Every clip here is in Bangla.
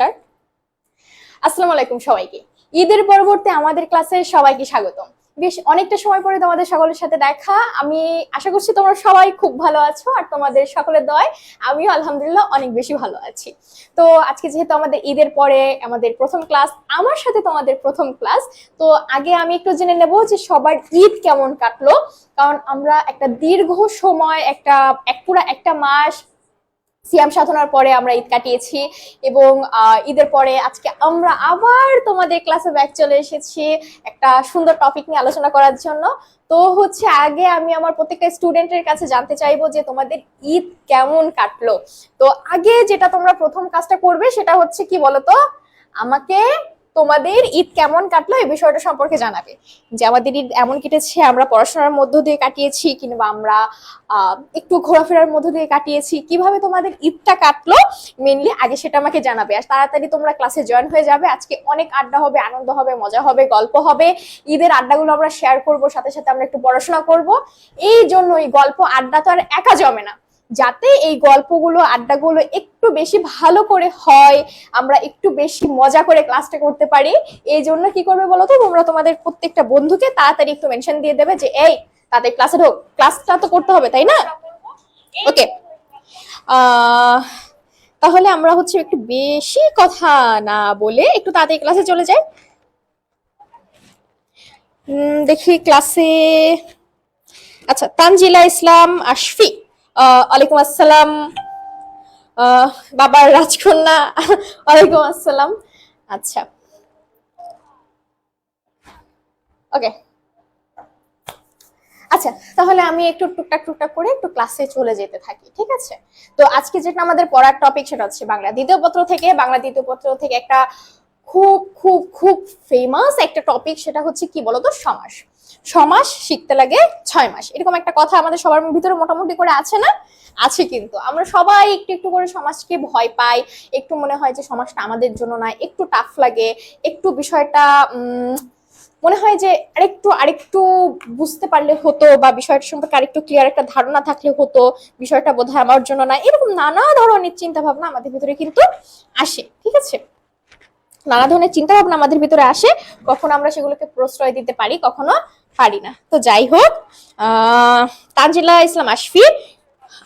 স্টার্ট। আসসালামু আলাইকুম সবাইকে। ঈদের পরবর্তী আমাদের ক্লাসে সবাইকে স্বাগতম। বেশ অনেকটা সময় পরে তোমাদের সকলের সাথে দেখা। আমি আশা করছি তোমরা সবাই খুব ভালো আছো, আর তোমাদের সকলের দয়ায় আমিও আলহামদুলিল্লাহ অনেক বেশি ভালো আছি। তো আজকে যেহেতু আমাদের ঈদের পরে আমাদের প্রথম ক্লাস, আমার সাথে তোমাদের প্রথম ক্লাস, তো আগে আমি একটু জেনে নেব যে সবার ঈদ কেমন কাটলো। কারণ আমরা একটা দীর্ঘ সময় পুরা একটা মাস সিয়াম সাধনার পরে আমরা ঈদ কাটিয়েছি, এবং ঈদের পরে আজকে আমরা আবার তোমাদের ক্লাসে ব্যাক চলে এসেছি একটা সুন্দর টপিক নিয়ে আলোচনা করার জন্য। তো আগে আমি আমার প্রত্যেকটা স্টুডেন্টের কাছে জানতে চাইবো যে তোমাদের ঈদ কেমন কাটলো। তো আগে যেটা তোমরা প্রথম কাজটা করবে সেটা হচ্ছে কি বলতো, আমাকে তোমাদের ঈদ কেমন কাটলো এই বিষয়টা সম্পর্কে জানাবে। যে আমাদের ঈদ এমন কেটেছে, আমরা পড়াশোনার মধ্য দিয়ে কাটিয়েছি, কিংবা আমরা একটু ঘোরাফেরার মধ্য দিয়ে কাটিয়েছি, কিভাবে তোমাদের ঈদটা কাটলো মেইনলি আগে সেটা আমাকে জানাবে। আর তাড়াতাড়ি তোমরা ক্লাসে জয়েন হয়ে যাবে। আজকে অনেক আড্ডা হবে, আনন্দ হবে, মজা হবে, গল্প হবে। ঈদের আড্ডাগুলো আমরা শেয়ার করব, সাথে সাথে আমরা একটু পড়াশোনা করব। এই জন্য এই গল্প আড্ডা তো আর একা জমে না, যাতে এই গল্পগুলো আড্ডাগুলো একটু বেশি ভালো করে হয়, আমরা একটু বেশি মজা করে ক্লাসটা করতে পারি। এই জন্য কি করবে বলো তো, তোমরা তোমাদের প্রত্যেকটা বন্ধুকে তাড়াতাড়ি একটু মেনশন দিয়ে দেবে যে এই তাদের ক্লাসে ঢোক, ক্লাসটা তো করতে হবে, তাই না? ওকে, তাহলে আমরা একটু বেশি কথা না বলে একটু তাড়াতাড়ি ক্লাসে চলে যাই। দেখি ক্লাসে, আচ্ছা, তানজিলা ইসলাম আশফি, ওয়ালাইকুম আসসালাম। বাবার রাজকন্যা, ওয়ালাইকুম আসসালাম। আচ্ছা, ওকে, আচ্ছা, তাহলে আমি একটু টুকটাক করে একটু ক্লাসে চলে যেতে থাকি, ঠিক আছে? তো আজকে যেটা আমাদের পড়ার টপিক সেটা হচ্ছে বাংলা দ্বিতীয় পত্র থেকে একটা খুব খুব খুব ফেমাস একটা টপিক, সেটা হচ্ছে কি বলতো, সমাস। সমাস শিখতে লাগে 6 মাস, এরকম একটা কথা আমাদের সবার ভিতরে মোটামুটি করে আছে না? আছে। কিন্তু আমরা সবাই একটু একটু করে সমাজকে ভয় পাই, একটু মনে হয় যে সমাজটা আমাদের জন্য না, একটু টাফ লাগে, একটু বিষয়টা মনে হয় যে আরেকটু বুঝতে পারলে হতো, বা বিষয়টা সম্পর্কে আরেকটু ক্লিয়ার একটা ধারণা থাকলে হতো, বিষয়টা বোধহয় আমার জন্য না, এরকম নানা ধরনের চিন্তা ভাবনা আমাদের ভিতরে কিন্তু আসে, ঠিক আছে? নানা ধরনের চিন্তা ভাবনা আমাদের ভিতরে আসে, কখনো আমরা সেগুলোকে প্রশ্রয় দিতে পারি, কখনো পারি না। তো যাই হোক, তানজিলা ইসলাম আশফি,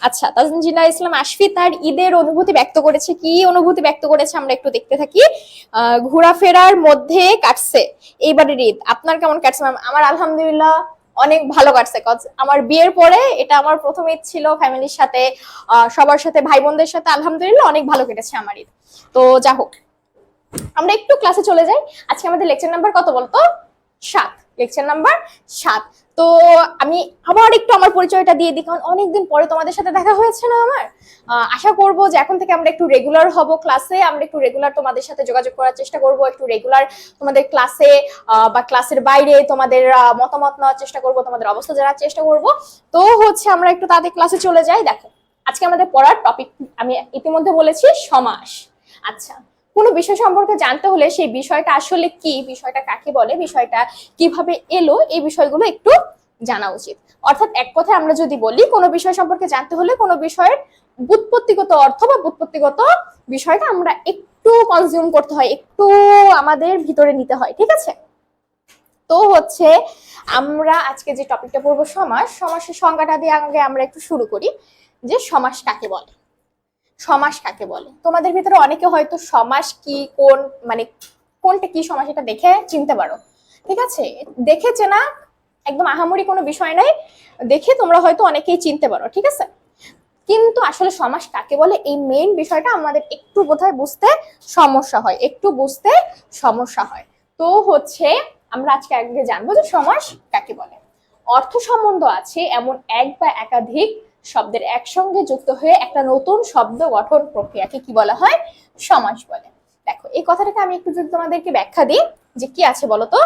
আচ্ছা, তানজিলা ইসলাম আশফি তার ঈদের অনুভূতি ব্যক্ত করেছে। কি অনুভূতি ব্যক্ত করেছে আমরা একটু দেখতে থাকি। ঘোরাফেরার মধ্যে কাটছে এইবারের ঈদ, আপনার কেমন কাটছে ম্যাম? আমার আলহামদুলিল্লাহ অনেক ভালো কাটছে। আমার বিয়ের পরে এটা আমার প্রথম ঈদ ছিল ফ্যামিলির সাথে, সবার সাথে, ভাই বোনদের সাথে, আলহামদুলিল্লাহ অনেক ভালো কেটেছে আমার ঈদ। তো যা হোক, আমরা একটু ক্লাসে চলে যাই। আজকে আমাদের লেকচার নাম্বার কত বলতো? 7, লেকচার নাম্বার 7। তো আমি আবার একটু আমার পরিচয়টা দিয়ে দিই, কারণ অনেকদিন পরে তোমাদের সাথে দেখা হয়েছে না আমার। আশা করব যে এখন থেকে আমরা একটু রেগুলার হব ক্লাসে, আমরা একটু রেগুলার তোমাদের সাথে যোগাযোগ করার চেষ্টা করব, একটু রেগুলার তোমাদের ক্লাসে বা ক্লাসের বাইরে তোমাদের মতামত নেওয়ার চেষ্টা করব, তোমাদের অবস্থা জানার চেষ্টা করব। তো আমরা একটু তাদের ক্লাসে চলে যাই। দেখো, আজকে আমাদের পড়ার টপিক আমি ইতিমধ্যে বলেছি, সমাস। আচ্ছা, কোনো বিষয় সম্পর্কে জানতে হলে সেই বিষয়টা আসলে কি, বিষয়টা কাকে বলে, বিষয়টা কিভাবে এলো, এই বিষয়গুলো একটু জানা উচিত। অর্থাৎ এক কথায় আমরা যদি বলি, কোনো বিষয় সম্পর্কে জানতে হলে কোনো বিষয়ের ব্যুৎপত্তিগত অর্থ বা ব্যুৎপত্তিগত বিষয়টা আমরা একটু কনজিউম করতে হয়, একটু আমাদের ভিতরে নিতে হয়, ঠিক আছে? তো আমরা আজকে যে টপিকটা পড়বো সমাস, সমাসের সংজ্ঞাটা দিয়ে আগে আমরা একটু শুরু করি যে সমাস কাকে বলে। সমাস কাকে বলে? তোমাদের ভিতরে অনেকে হয়তো সমাস কি, কোনটা কি সমাস এটা দেখে চিনতে পারো, ঠিক আছে? দেখে চেনা একদম আহামরি কোনো বিষয় নাই, দেখে তোমরা হয়তো অনেকেই চিনতে পারো, ঠিক আছে? কিন্তু আসলে সমাস কাকে বলে এই মেইন বিষয়টা আমাদের একটু বোধহয় বুঝতে সমস্যা হয়, তো আমরা আজকে আগে জানবো যে সমাস কাকে বলে। অর্থ সম্বন্ধ আছে এমন এক বা একাধিক শব্দের একসঙ্গে যুক্ত হয়ে একটা নতুন শব্দ গঠন প্রক্রিয়াকে কি বলা হয়? সমাস বলে। দেখো, এই কথাটাকে আমি একটু যদি তোমাদেরকে ব্যাখ্যা দিই যে কি আছে বলতো,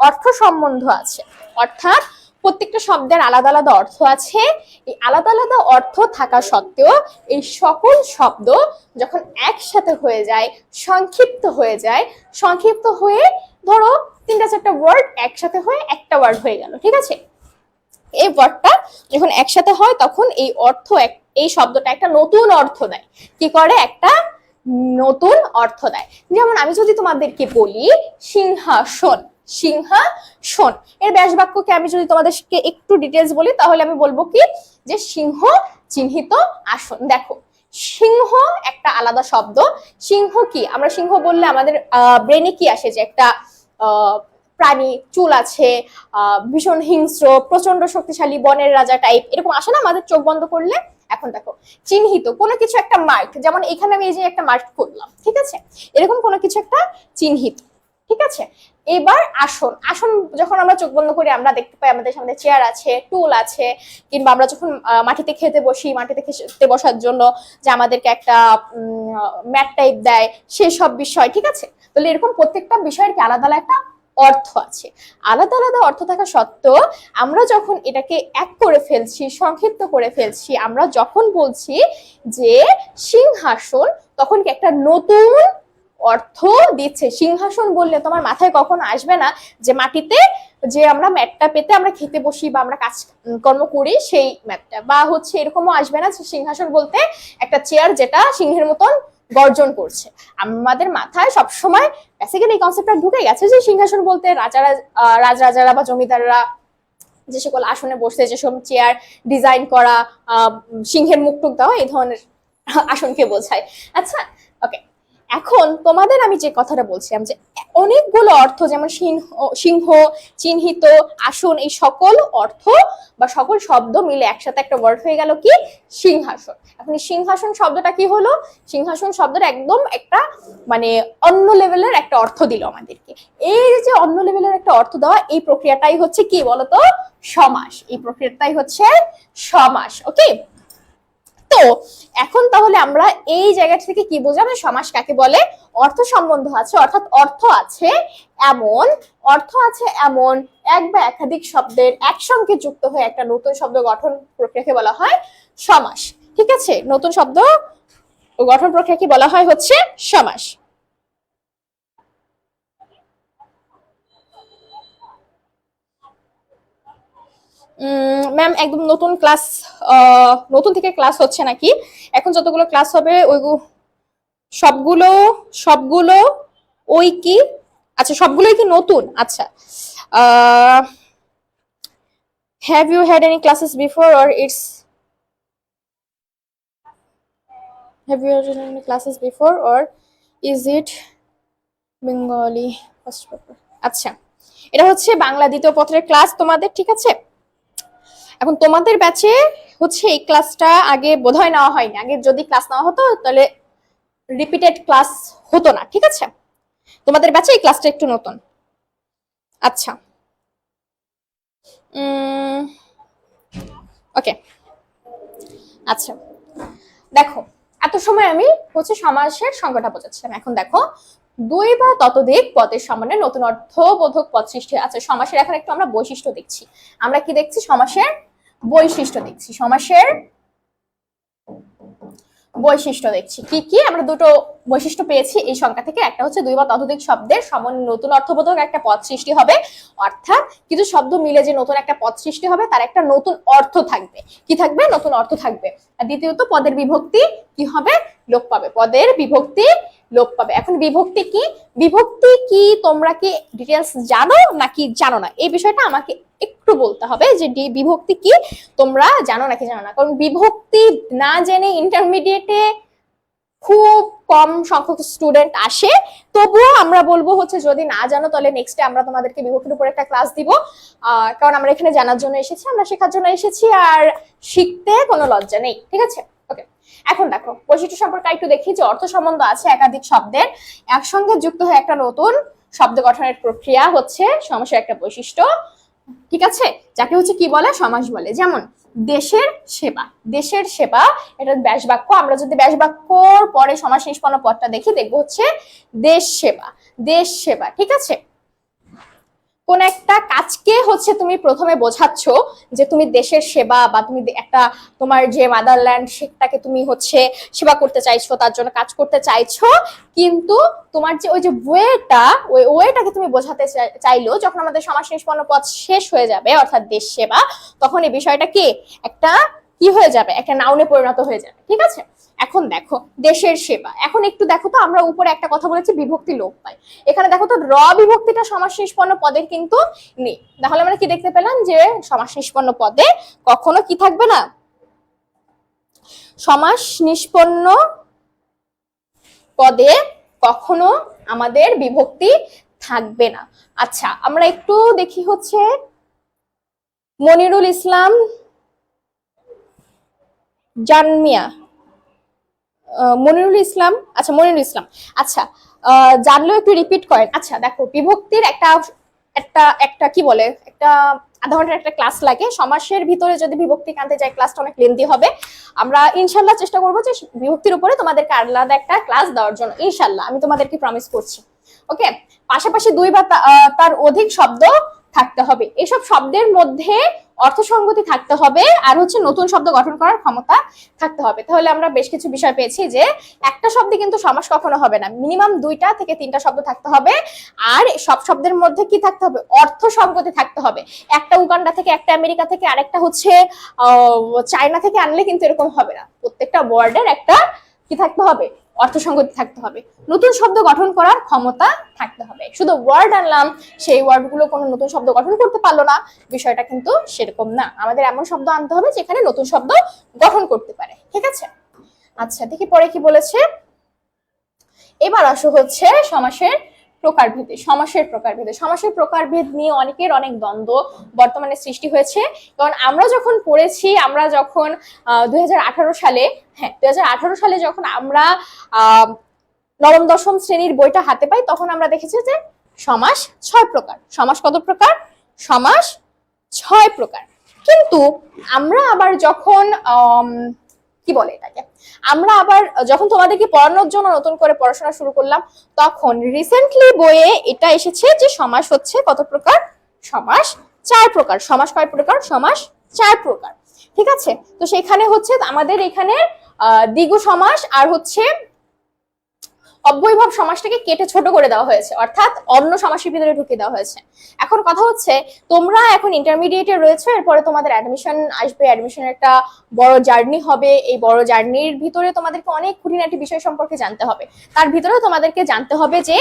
অর্থ সম্বন্ধ আছে, অর্থাৎ প্রত্যেকটা শব্দের আলাদা আলাদা অর্থ আছে। এই আলাদা আলাদা অর্থ থাকা সত্ত্বেও এই সকল শব্দ যখন একসাথে হয়ে যায়, সংক্ষিপ্ত হয়ে ধরো 3-4টা ওয়ার্ড একসাথে হয়ে একটা ওয়ার্ড হয়ে গেল, ঠিক আছে? এই ওয়ার্ডটা যখন একসাথে হয় তখন এই শব্দটা একটা নতুন অর্থ দেয়। কি করে? একটা নতুন অর্থ দেয়। যেমন আমি যদি তোমাদেরকে বলি সিংহাসন, সিংহাসন এর ব্যাস বাক্যকে আমি যদি তোমাদেরকে একটু ডিটেলস বলি তাহলে আমি বলবো কি যে সিংহ চিহ্নিত আসন। দেখো সিংহ একটা আলাদা শব্দ। সিংহ কি, আমরা সিংহ বললে আমাদের ব্রেনে কি আসে, যে একটা প্রাণী, চুল আছে, ভীষণ হিংস্র, প্রচন্ড শক্তিশালী, বনের রাজা টাইপ, এরকম আসে না আমাদের চোখ বন্ধ করলে। এখন দেখো চিহ্নিত কোনো কিছু একটা মার্ক, যেমন এখানে আমি এই যে একটা মার্ক করলাম, ঠিক আছে, এরকম কোনো কিছু একটা চিহ্নিত, ঠিক আছে। এবার আসন, আসন যখন আমরা চোখ বন্ধ করি আমরা দেখতে পাই আমাদের সামনে চেয়ার আছে, টুল আছে, কিংবা আমরা যখন মাটিতে খেতে বসি, মাটিতে খেতে বসার জন্য যে আমাদেরকে একটা ম্যাট টাইপ দেয়, সেসব বিষয়, ঠিক আছে। তাহলে এরকম প্রত্যেকটা বিষয়ের কি আলাদা আলাদা একটা অর্থ আছে। আলাদা আলাদা অর্থ থাকা সত্ত্বেও আমরা যখন এটাকে এক করে ফেলছি, সংক্ষিপ্ত করে ফেলছি, আমরা যখন বলছি যে সিংহাসন, তখন কি একটা নতুন অর্থ দিচ্ছে। সিংহাসন বললে তোমার মাথায় কখনো আসবে না যে মাটিতে যে আমরা ম্যাটটা পেতে আমরা খেতে বসি বা আমরা কাজ কর্ম করি সেই ম্যাটটা, বা হচ্ছে এরকমও আসবে না যে সিংহাসন বলতে একটা চেয়ার যেটা সিংহের মতন গর্জন করছে। আমাদের মাথায় সবসময় বেসিক্যালি এই কনসেপ্টটা ঢুকে গেছে যে সিংহাসন বলতে রাজরাজারা বা জমিদাররা যে সকল আসনে বসতে, যেসব চেয়ার ডিজাইন করা, সিংহের মুখ টুক দেওয়া, এই ধরনের আসনকে বোঝায়। আচ্ছা, ওকে, এখন তোমাদের আমি যে কথাটা বলছিলাম যে অনেকগুলো অর্থ, যেমন সিংহ, চিহ্নিত, আসন, এই সকল অর্থ বা সকল শব্দ মিলে একসাথে একটা ওয়ার্ড হয়ে গেল কি সিংহাসন। এখন এই সিংহাসন শব্দটা কি হলো, সিংহাসন শব্দটা একদম একটা মানে অন্য লেভেলের একটা অর্থ দিল আমাদেরকে। এই যে অন্য লেভেলের একটা অর্থ দেওয়া, এই প্রক্রিয়াটাই হচ্ছে কি বলতো সমাস। এই প্রক্রিয়াটাই হচ্ছে সমাস। ওকে, তো এখন তাহলে আমরা এই জায়গা থেকে কি বুঝলাম, সমাস কাকে বলে? অর্থ সম্বন্ধ আছে, অর্থাৎ অর্থ আছে এমন এক বা একাধিক শব্দের একসঙ্গে যুক্ত হয়ে একটা নতুন শব্দ গঠন প্রক্রিয়াকে বলা হয় সমাস। ঠিক আছে, নতুন শব্দ গঠন প্রক্রিয়াকে বলা হয় হচ্ছে সমাস। ম্যাম একদম নতুন থেকে ক্লাস হচ্ছে নাকি? এখন যতগুলো ক্লাস হবে ওই সবগুলো ওই কি, আচ্ছা সবগুলোই কি নতুন? আচ্ছা, have you had any classes before or it's have you had any classes before or is it Bengali first paper? আচ্ছা, এটা হচ্ছে বাংলা দ্বিতীয় পত্রের ক্লাস তোমাদের, ঠিক আছে। এখন তোমাদের ব্যাচে হচ্ছে এই ক্লাসটা আগে বোধহয় নেওয়া হয়নি। আগে যদি ক্লাস নেওয়া হতো তাহলে রিপিটেড ক্লাস হতো না, ঠিক আছে। তোমাদের ব্যাচে এই ক্লাসটা একটু নতুন। আচ্ছা, ওকে, আচ্ছা দেখো এত সময় আমি হচ্ছে সমাসের সংজ্ঞাটা বোঝাচ্ছিলাম। এখন দেখো দুই বা ততোধিক পদের সমন্বয়ে নতুন অর্থবোধক পদ সৃষ্টি। আচ্ছা, সমাসের এখন একটু আমরা বৈশিষ্ট্য দেখছি। আমরা কি দেখছি? সমাসের বৈশিষ্ট্য দেখছি। সমাসের বৈশিষ্ট্য দেখছি। কি কি আমরা দুটো বৈশিষ্ট্য পেয়েছি এই সংখ্যা থেকে। একটা হচ্ছে দুই বা ততোধিক শব্দের সমন্বয়ে নতুন অর্থবোধক একটা পদ সৃষ্টি হবে, অর্থাৎ কিছু শব্দ মিলে যে নতুন একটা পদ সৃষ্টি হবে তার একটা নতুন অর্থ থাকবে। কি থাকবে? নতুন অর্থ থাকবে। আর দ্বিতীয়ত পদের বিভক্তি কি হবে? লোপ পাবে। পদের বিভক্তি লোপ পাবে। এখন বিভক্তি কি? বিভক্তি কি তোমরা কি ডিটেলস জানো নাকি জানো না? এই বিষয়টা আমাকে একটু বলতে হবে যে বিভক্তি কি তোমরা জানো নাকি জানো না। কারণ বিভক্তি না জেনে ইন্টারমিডিয়েটে খুব কম সংখ্যক স্টুডেন্ট আসে। তবুও আমরা বলবো হচ্ছে যদি না জানো তাহলে নেক্সটে আমরা তোমাদেরকে বিভক্তির উপর একটা ক্লাস দিব। কারণ আমরা এখানে জানার জন্য এসেছি, আমরা শেখার জন্য এসেছি, আর শিখতে কোনো লজ্জা নেই, ঠিক আছে। ওকে, এখন দেখো বৈশিষ্ট্য সম্পর্কে একটু দেখি যে অর্থ সম্বন্ধ আছে একাধিক শব্দের একসঙ্গে যুক্ত হয়ে একটা নতুন শব্দ গঠনের প্রক্রিয়া হচ্ছে সমাসের একটা বৈশিষ্ট্য, ঠিক আছে, যাকে হচ্ছে কি বলে? সমাস বলে। যেমন দেশের সেবা, দেশের সেবা এটা ব্যাস বাক্য। আমরা যদি ব্যাস বাক্যর পরে সমাস নিষ্পন্ন পদটা দেখি দেখবো হচ্ছে দেশ সেবা, দেশ সেবা, ঠিক আছে। কোন একটা কাজকে হচ্ছে তুমি প্রথমে বোঝাচ্ছ যে তুমি দেশের সেবা বা তুমি একটা তোমার যে মাদারল্যান্ড সেটাকে তুমি হচ্ছে সেবা করতে চাইছো, তার জন্য কাজ করতে চাইছো, কিন্তু তোমার যে ওই যে ওই ওয়েটাকে তুমি বোঝাতে চাইলো যখন আমাদের সমাস নিষ্পন্ন পদ শেষ হয়ে যাবে অর্থাৎ দেশ সেবা, তখন এই বিষয়টা কি একটা কি হয়ে যাবে, একটা নাউনে পরিণত হয়ে যাবে। ঠিক আছে, এখন দেখো দেশের সেবা, এখন একটু দেখো তো, আমরা উপরে একটা কথা বলেছি বিভক্তি লোপ পায়, এখানে দেখো তো র বিভক্তিটা সমাস নিষ্পন্ন পদের কিন্তু নেই। তাহলে আমরা কি দেখতে পেলাম যে সমাস নিষ্পন্ন পদে কখনো কি থাকবে না, সমাস নিষ্পন্ন পদে কখনো আমাদের বিভক্তি থাকবে না। আচ্ছা, আমরা একটু দেখি হচ্ছে মনিরুল ইসলাম জানমিয়া, মনিরুল ইসলাম, আচ্ছা মনিরুল ইসলাম, আচ্ছা জানলেও একটু রিপিট করেন। আচ্ছা দেখো, বিভক্তির একটা একটা একটা কি বলে, একটা আধা ঘন্টার একটা ক্লাস লাগে, সমাসের ভিতরে যদি বিভক্তি আনতে যাই ক্লাসটা অনেক লেন্দি হবে। আমরা ইনশাল্লাহ চেষ্টা করবো যে বিভক্তির উপরে তোমাদেরকে আলাদা একটা ক্লাস দেওয়ার জন্য, ইনশাল্লাহ আমি তোমাদেরকে প্রমিস করছি। ওকে, পাশাপাশি দুই বা তার অধিক শব্দ থাকতে হবে, এসব শব্দের মধ্যে অর্থসঙ্গতি থাকতে হবে, আর হচ্ছে নতুন শব্দ গঠন করার ক্ষমতা থাকতে হবে। তাহলে আমরা বেশ কিছু বিষয় পেয়েছি যে একটা শব্দে কিন্তু সমাস কখনো হবে না, মিনিমাম 2টা থেকে 3টা শব্দ থাকতে হবে, আর সব শব্দের মধ্যে কি থাকতে হবে, অর্থসঙ্গতি থাকতে হবে। একটা উগান্ডা থেকে, একটা আমেরিকা থেকে, আরেকটা হচ্ছে চায়না থেকে আনলে কিন্তু এরকম হবে না, প্রত্যেকটা ওয়ার্ডের একটা কি থাকতে হবে, অর্থসঙ্গতি থাকতে হবে, নতুন শব্দ গঠন করার ক্ষমতা থাকতে হবে। শুধু ওয়ার্ড আনলাম, সেই ওয়ার্ডগুলো কোনো নতুন শব্দ গঠন করতে পারলো না, বিষয়টা কিন্তু সেরকম না। আমাদের এমন শব্দ আনতে হবে যেখানে নতুন শব্দ গঠন করতে পারে। ঠিক আছে, আচ্ছা দেখি পরে কি বলেছে। এবার আসো হচ্ছে সমাসের প্রকারভেদে। সমাসের প্রকারভেদে, সমাসের প্রকারভেদ নিয়ে অনেকের অনেক দ্বন্দ্ব বর্তমানে সৃষ্টি হয়েছে। কারণ আমরা যখন পড়েছি, আমরা যখন 2018 সালে, হ্যাঁ 2018 সালে যখন আমরা নবম দশম শ্রেণীর বইটা হাতে পাই, তখন আমরা দেখেছি যে সমাস 6 প্রকার। সমাস কত প্রকার? সমাস 6 প্রকার। কিন্তু আমরা আবার যখন কি বলে এটাকে, আমরা আবার যখন তোমাদেরকে পড়ানোর জন্য নতুন করে পড়াশোনা শুরু করলাম, তখন রিসেন্টলি বইয়ে এটা এসেছে যে সমাস হচ্ছে কত প্রকার? সমাস 4 প্রকার। সমাস কয় প্রকার? সমাস 4 প্রকার। ঠিক আছে, তো সেখানে হচ্ছে আমাদের এখানে দ্বিগু সমাস আর হচ্ছে অব্যয়ভাব সমাসটাকে কেটে ছোট করে দেওয়া হয়েছে, অর্থাৎ অন্য সমাসের ভিতরে ঢুকিয়ে দেওয়া হয়েছে। এখন কথা হচ্ছে, তোমরা এখন ইন্টারমিডিয়েটে রয়েছে, এরপরে তোমাদের অ্যাডমিশন আসবে, অ্যাডমিশনের একটা বড় জার্নি হবে। এই বড় জার্নির ভিতরে তোমাদেরকে অনেক খুঁটিনাটি বিষয় সম্পর্কে জানতে হবে। তার ভিতরেও তোমাদেরকে জানতে হবে যে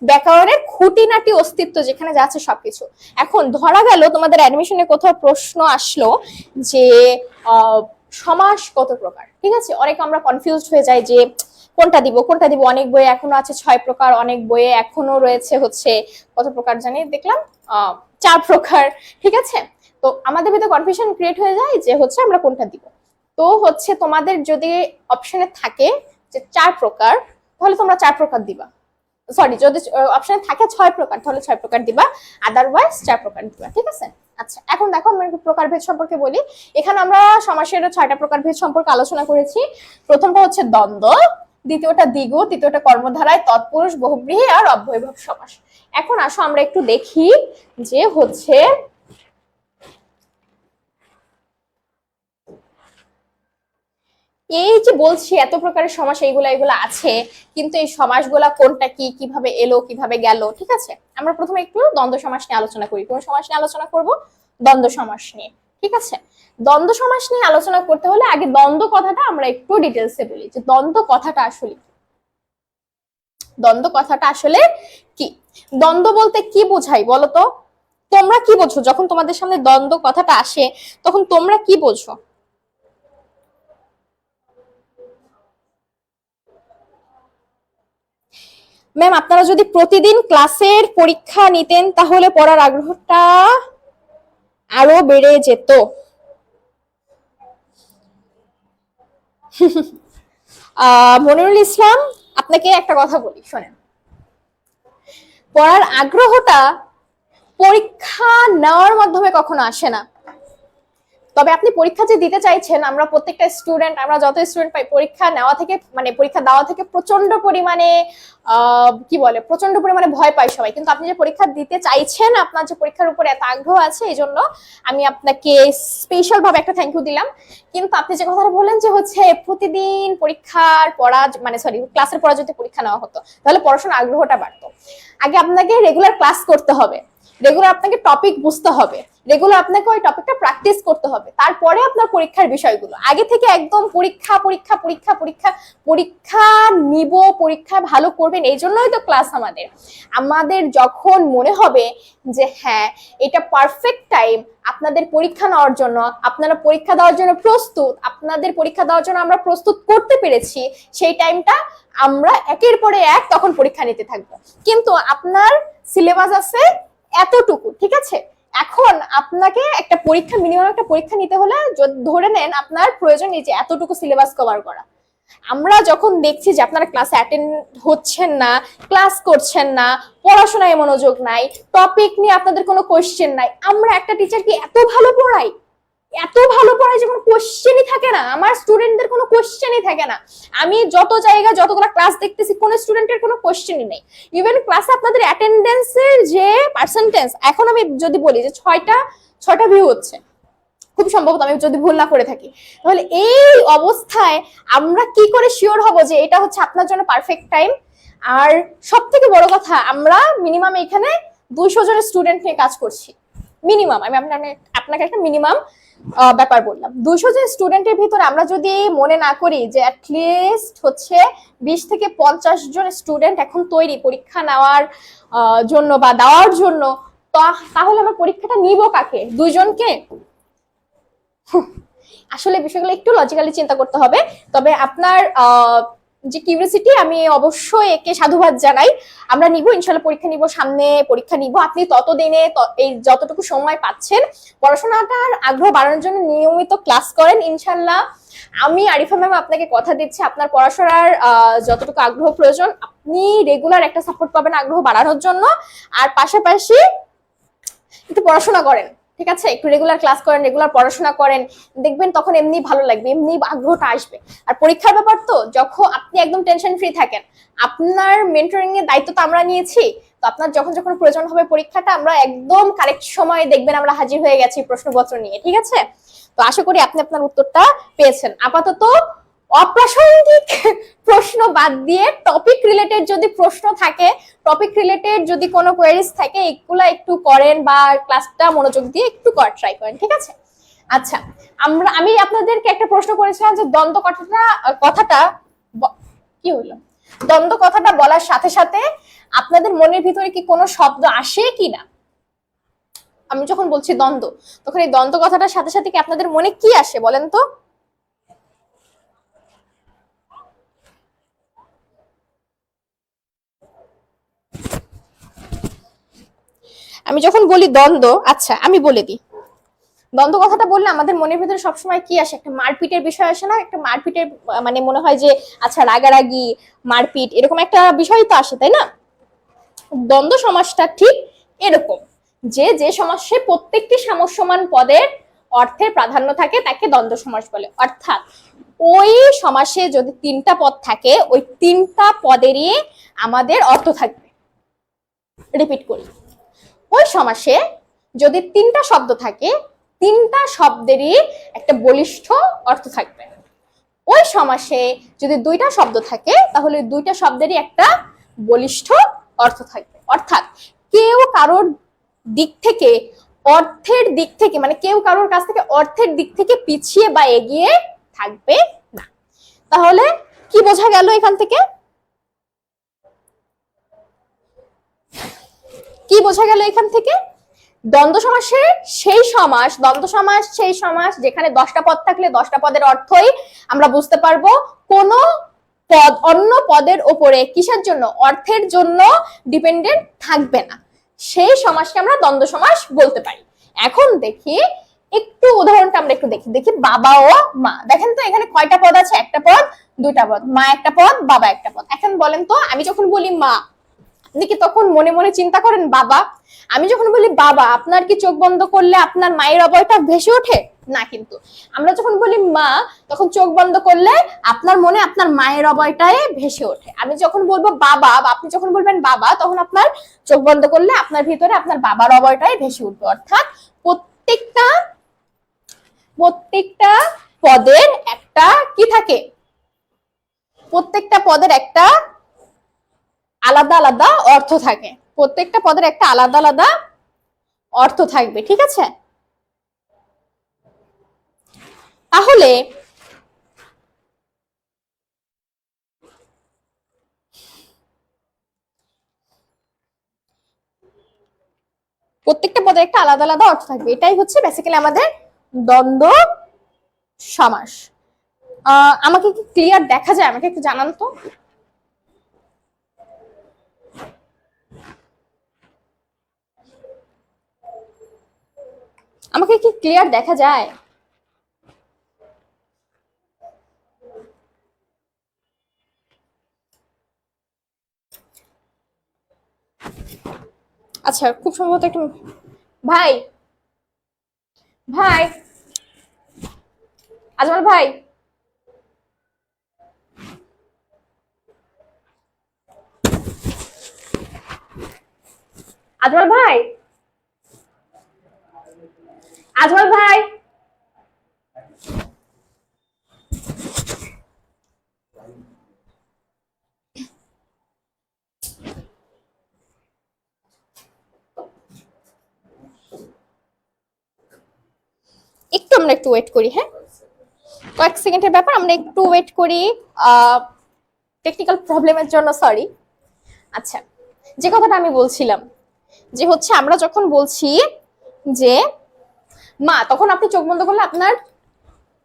ব্যাকরণের খুঁটিনাটি অস্তিত্ব যেখানে যাচ্ছে সবকিছু। এখন ধরা গেল তোমাদের অ্যাডমিশনে কোথাও প্রশ্ন আসলো যে সমাস কত প্রকার। ঠিক আছে, অনেক আমরা কনফিউজড হয়ে যাই যে কোনটা দিব কোনটা দিব। অনেক বইয়ে এখনো আছে 6 প্রকার, অনেক বইয়ে এখনো রয়েছে হচ্ছে কত প্রকার জানি দেখলাম 4 প্রকার। ঠিক আছে, তো আমাদের ভিতরে কনফিউশন ক্রিয়েট হয়ে যায় যে হচ্ছে আমরা কোনটা দিব। তো হচ্ছে তোমাদের যদি অপশনে থাকে যে 4 প্রকার, তাহলে তোমরা 4 প্রকার দিবা। সরি, যদি অপশনে থাকে 6 প্রকার, তাহলে 6 প্রকার দিবা, আদারওয়াইজ 4 প্রকার দিবা। ঠিক আছে, আচ্ছা এখন দেখো আমরা একটু প্রকারভেদ সম্পর্কে বলি। এখানে আমরা সমাসের 6টা প্রকারভেদ সম্পর্কে আলোচনা করেছি। প্রথমটা হচ্ছে দ্বন্দ্ব, দ্বিতীয়টা দ্বিগু, তৃতীয়টা কর্মধারায় তৎপুরুষ বহুব্রীহি আর অব্যয়ভাব সমাস। এখন আসো আমরা একটু দেখি যে হচ্ছে এই যে বলছি এত প্রকারের সমাস এইগুলা আছে, কিন্তু এই সমাসগুলা কোনটা কি, কিভাবে এলো, কিভাবে গেল। ঠিক আছে, আমরা প্রথমে একটু দ্বন্দ্ব সমাস নিয়ে আলোচনা করি। কোন সমাস নিয়ে আলোচনা করব? দ্বন্দ্ব সমাস নিয়ে। ঠিক আছে, দ্বন্দ্ব সমাস নিয়ে আলোচনা করতে হলে আগে দ্বন্দ্ব কথাটা আমরা একটু ডিটেলসে বলি যে দ্বন্দ্ব কথাটা আসলে কি। দ্বন্দ্ব কথাটা আসলে কি? দ্বন্দ্ব বলতে কি বোঝাই বলো তো? তোমরা কি বোঝো যখন তোমাদের সামনে দ্বন্দ্ব কথাটা আসে, তখন তোমরা কি বোঝো? ম্যাম, আপনারা যদি প্রতিদিন ক্লাসের পরীক্ষা নিতেন তাহলে পড়ার আগ্রহটা আরো বেড়ে যেত। মনিরুল ইসলাম, আপনাকে একটা কথা বলি, শোনেন, পড়ার আগ্রহটা পরীক্ষা নেওয়ার মাধ্যমে কখনো আসে না। তবে আপনি পরীক্ষা যে দিতে চাইছেন, আমরা প্রত্যেকটা স্টুডেন্ট, আমরা যত স্টুডেন্ট পাই, পরীক্ষা নেওয়া থেকে মানে পরীক্ষা দেওয়া থেকে প্রচন্ড পরিমাণে কি বলে, প্রচন্ড পরিমাণে ভয় পাই সবাই। কিন্তু আপনি যে পরীক্ষা দিতে চাইছেন, আপনার যে পরীক্ষার উপর এত আগ্রহ আছে, এই জন্য আমি আপনাকে স্পেশাল ভাবে একটা থ্যাংক ইউ দিলাম। কিন্তু আপনি যে কথাটা বললেন যে হচ্ছে প্রতিদিন পরীক্ষার পড়া, মানে সরি ক্লাসের পড়া যদি পরীক্ষা নেওয়া হতো তাহলে পড়াশোনার আগ্রহটা বাড়তো। আগে আপনাকে রেগুলার ক্লাস করতে হবে, রেগুলার আপনাকে টপিক বুঝতে হবে, রেগুলার আপনাকে ওই টপিকটা প্র্যাকটিস করতে হবে, তারপরে আপনার পরীক্ষার বিষয়গুলো। আগে থেকে একদম পরীক্ষা পরীক্ষা পরীক্ষা পরীক্ষা পরীক্ষা নিব, পরীক্ষা ভালো করবেন, এই জন্যই তো ক্লাস। আমাদের যখন মনে হবে যে হ্যাঁ এটা পারফেক্ট টাইম আপনাদের পরীক্ষা নেওয়ার জন্য, আপনারা পরীক্ষা দেওয়ার জন্য প্রস্তুত, আপনাদের পরীক্ষা দেওয়ার জন্য আমরা প্রস্তুত করতে পেরেছি, সেই টাইমটা আমরা একের পরে এক তখন পরীক্ষা নিতে থাকবো। কিন্তু আপনার সিলেবাস আছে এতটুকু, ঠিক আছে? এখন আপনাকে একটা পরীক্ষা, মিনিমাম একটা পরীক্ষা নিতে হলে ধরে নেন আপনার প্রয়োজন এই যে এতটুকু সিলেবাস কভার করা। আমরা যখন দেখছি যে আপনারা ক্লাসে অ্যাটেন্ড হচ্ছেন না, ক্লাস করছেন না, পড়াশোনায় মনোযোগ নাই, টপিক নিয়ে আপনাদের কোনো কোয়েশ্চেন নাই, আমরা একটা টিচার কি এত ভালো পড়াই, এত ভালো পড়াই যে কোনো কোয়েশ্চেনই থাকে না, আমার স্টুডেন্টদের কোনো কোয়েশ্চেনই থাকে না। আমি যত জায়গায় যতগুলো ক্লাস দেখতেছি কোনো স্টুডেন্টের কোনো কোয়েশ্চেনই নেই। ইভেন ক্লাসে আপনাদের অ্যাটেন্ডেন্সের যে পার্সেন্টেজ, এখন আমি যদি বলি যে ছয়টা ভিউ হচ্ছে, খুব সম্ভবত আমি যদি ভুল না করে থাকি, তাহলে এই অবস্থায় আমরা কি করে শিওর হব যে এটা হচ্ছে আপনার জন্য পারফেক্ট টাইম? আর সব থেকে বড় কথা, আমরা মিনিমাম এখানে 200 জনের স্টুডেন্ট নিয়ে কাজ করছি। মিনিমাম, আমি আপনাকে একটা মিনিমাম ব্যাপার বললাম। 200 জন স্টুডেন্টের ভিতরে আমরা যদি মনে না করি যে অ্যাটলিস্ট হচ্ছে 20 থেকে 50 জন স্টুডেন্ট এখন তৈরি পরীক্ষা নেওয়ার জন্য বা দেওয়ার জন্য, তাহলে আমরা পরীক্ষাটা নিব কাকে? 2 জনকে? আসলে বিষয়গুলো একটু লজিক্যালি চিন্তা করতে হবে। তবে আপনার যে কিউরিওসিটি, আমি অবশ্যই একে সাধুবাদ জানাই। আমরা নিব ইনশাল্লাহ, পরীক্ষা নিব, সামনে পরীক্ষা নিব। আপনি ততদিনে এই যতটুকু সময় পাচ্ছেন পড়াশোনাটার আগ্রহ বাড়ানোর জন্য নিয়মিত ক্লাস করেন ইনশাল্লাহ। আমি আরিফা ম্যাম আপনাকে কথা দিচ্ছি, আপনার পড়াশোনার যতটুকু আগ্রহ প্রয়োজন আপনি রেগুলার একটা সাপোর্ট পাবেন আগ্রহ বাড়ানোর জন্য। আর পাশাপাশি একটু পড়াশোনা করেন, ঠিক আছে? একটু রেগুলার ক্লাস করেন, রেগুলার পড়াশোনা করেন, দেখবেন তখন এমনি ভালো লাগবে, এমনি আগ্রহটা আসবে। আর পরীক্ষার ব্যাপার তো, যখন আপনি একদম টেনশন ফ্রি থাকেন, আপনার মেন্টরিং এর দায়িত্ব তো আমরা নিয়েছি, তো আপনার যখন যখন প্রয়োজন হবে পরীক্ষাটা, আমরা একদম কারেক্ট সময়ে দেখবেন আমরা হাজির হয়ে গেছি প্রশ্নপত্র নিয়ে, ঠিক আছে? তো আশা করি আপনি আপনার উত্তরটা পেয়েছেন। আপাতত অপ্রাসঙ্গিক প্রশ্ন বাদ দিয়ে টপিক রিলেটেড যদি প্রশ্ন থাকে, টপিক রিলেটেড যদি কোনো কোয়েরিজ থাকে, এগুলা একটু করেন বা ক্লাসটা মনোযোগ দিয়ে একটু ট্রাই করেন, ঠিক আছে? আচ্ছা, আমি আপনাদেরকে একটা প্রশ্ন করেছিলাম যে দ্বন্দ্ব কথাটা কি হইলো, দ্বন্দ্ব কথাটা বলার সাথে সাথে আপনাদের মনের ভিতরে কি কোনো শব্দ আসে কিনা? আমি যখন বলছি দ্বন্দ্ব, তখন এই দ্বন্দ্ব কথাটার সাথে সাথে কি আপনাদের মনে কি আসে বলেন তো? আমি যখন বলি দ্বন্দ্ব, আচ্ছা আমি বলে দিই, দ্বন্দ্ব কথাটা বললে আমাদের মনের ভিতরে সবসময় কি আসে? একটা মারপিটের বিষয় আসে না? একটা মারপিটের মানে মনে হয় যে আচ্ছা রাগারাগি, মারপিট, এরকম একটা বিষয় তো আসে, তাই না? দ্বন্দ্ব সমাসটা ঠিক এরকম, যে যে সমাসে প্রত্যেকটি সমসমান পদের অর্থের প্রাধান্য থাকে তাকে দ্বন্দ্ব সমাস বলে। অর্থাৎ ওই সমাসে যদি 3টা পদ থাকে, ওই 3টা পদেরই আমাদের অর্থ থাকবে। রিপিট করি, ওই সমাসে যদি 3টা শব্দ থাকে, 3টা শব্দেরই একটা বলিষ্ঠ অর্থ থাকবে। ওই সমাসে যদি 2টা শব্দ থাকে, তাহলে 2টা শব্দেরই একটা বলিষ্ঠ অর্থ থাকবে। অর্থাৎ কেউ কারোর দিক থেকে, অর্থের দিক থেকে, মানে কেউ কারোর কাছ থেকে অর্থের দিক থেকে পিছিয়ে বা এগিয়ে থাকবে না। তাহলে কি বোঝা গেল এখান থেকে? কি বোঝা গেল এখান থেকে? দ্বন্দ্ব সমাসের সেই সমাস, দ্বন্দ্ব সমাস সেই সমাস যেখানে 10টা পদ থাকলে 10টা পদের অর্থই আমরা বুঝতে পারবো, কোন পদ অন্য পদের উপরে কিসের জন্য, অর্থের জন্য ডিপেন্ডেন্ট থাকবে না, সেই সমাসকে আমরা দ্বন্দ্ব সমাস বলতে পারি। এখন দেখি একটু উদাহরণটা আমরা একটু দেখি বাবা ও মা। দেখেন তো এখানে কয়টা পদ আছে? একটা পদ, 2টা পদ, মা একটা পদ, বাবা একটা পদ। এখন বলেন তো, আমি যখন বলি মা, আপনি কি তখন মনে মনে চিন্তা করেন বাবা? আমি যখন বলি বাবা, আপনার কি চোখ বন্ধ করলে আপনার মায়ের অবয়টা ভেসে ওঠে না? কিন্তু আমরা যখন বলি মা, তখন চোখ বন্ধ করলে আপনার মনে আপনার মায়ের অবয়টাই ভেসে ওঠে। আমি যখন বলবো বাবা, আপনি যখন বলবেন বাবা, তখন আপনার চোখ বন্ধ করলে আপনার ভিতরে আপনার বাবার অবয়টাই ভেসে উঠবে। অর্থাৎ প্রত্যেকটা পদের একটা কি থাকে? প্রত্যেকটা পদের একটা আলাদা আলাদা অর্থ থাকে, প্রত্যেকটা পদের একটা আলাদা আলাদা অর্থ থাকবে, ঠিক আছে? তাহলে প্রত্যেকটা পদের একটা আলাদা আলাদা অর্থ থাকবে, এটাই হচ্ছে বেসিক্যালি আমাদের দ্বন্দ্ব সমাস। আমাকে কি ক্লিয়ার দেখা যায়? আমাকে একটু জানান তো। আমাকে কি ক্লিয়ার দেখা যায়? আচ্ছা, খুব সম্ভবত একটু, ভাই ভাই আজমল ভাই, আজমল ভাই, আজমল ভাই, একটু আমরা একটু ওয়েট করি, হ্যাঁ কয়েক সেকেন্ডের ব্যাপার, আমরা একটু ওয়েট করি, টেকনিক্যাল প্রবলেমের জন্য সরি। আচ্ছা, যে কথাটা আমি বলছিলাম যে হচ্ছে আমরা যখন বলছি যে মা, তখন আপনি চোখ বন্ধ করলে আপনার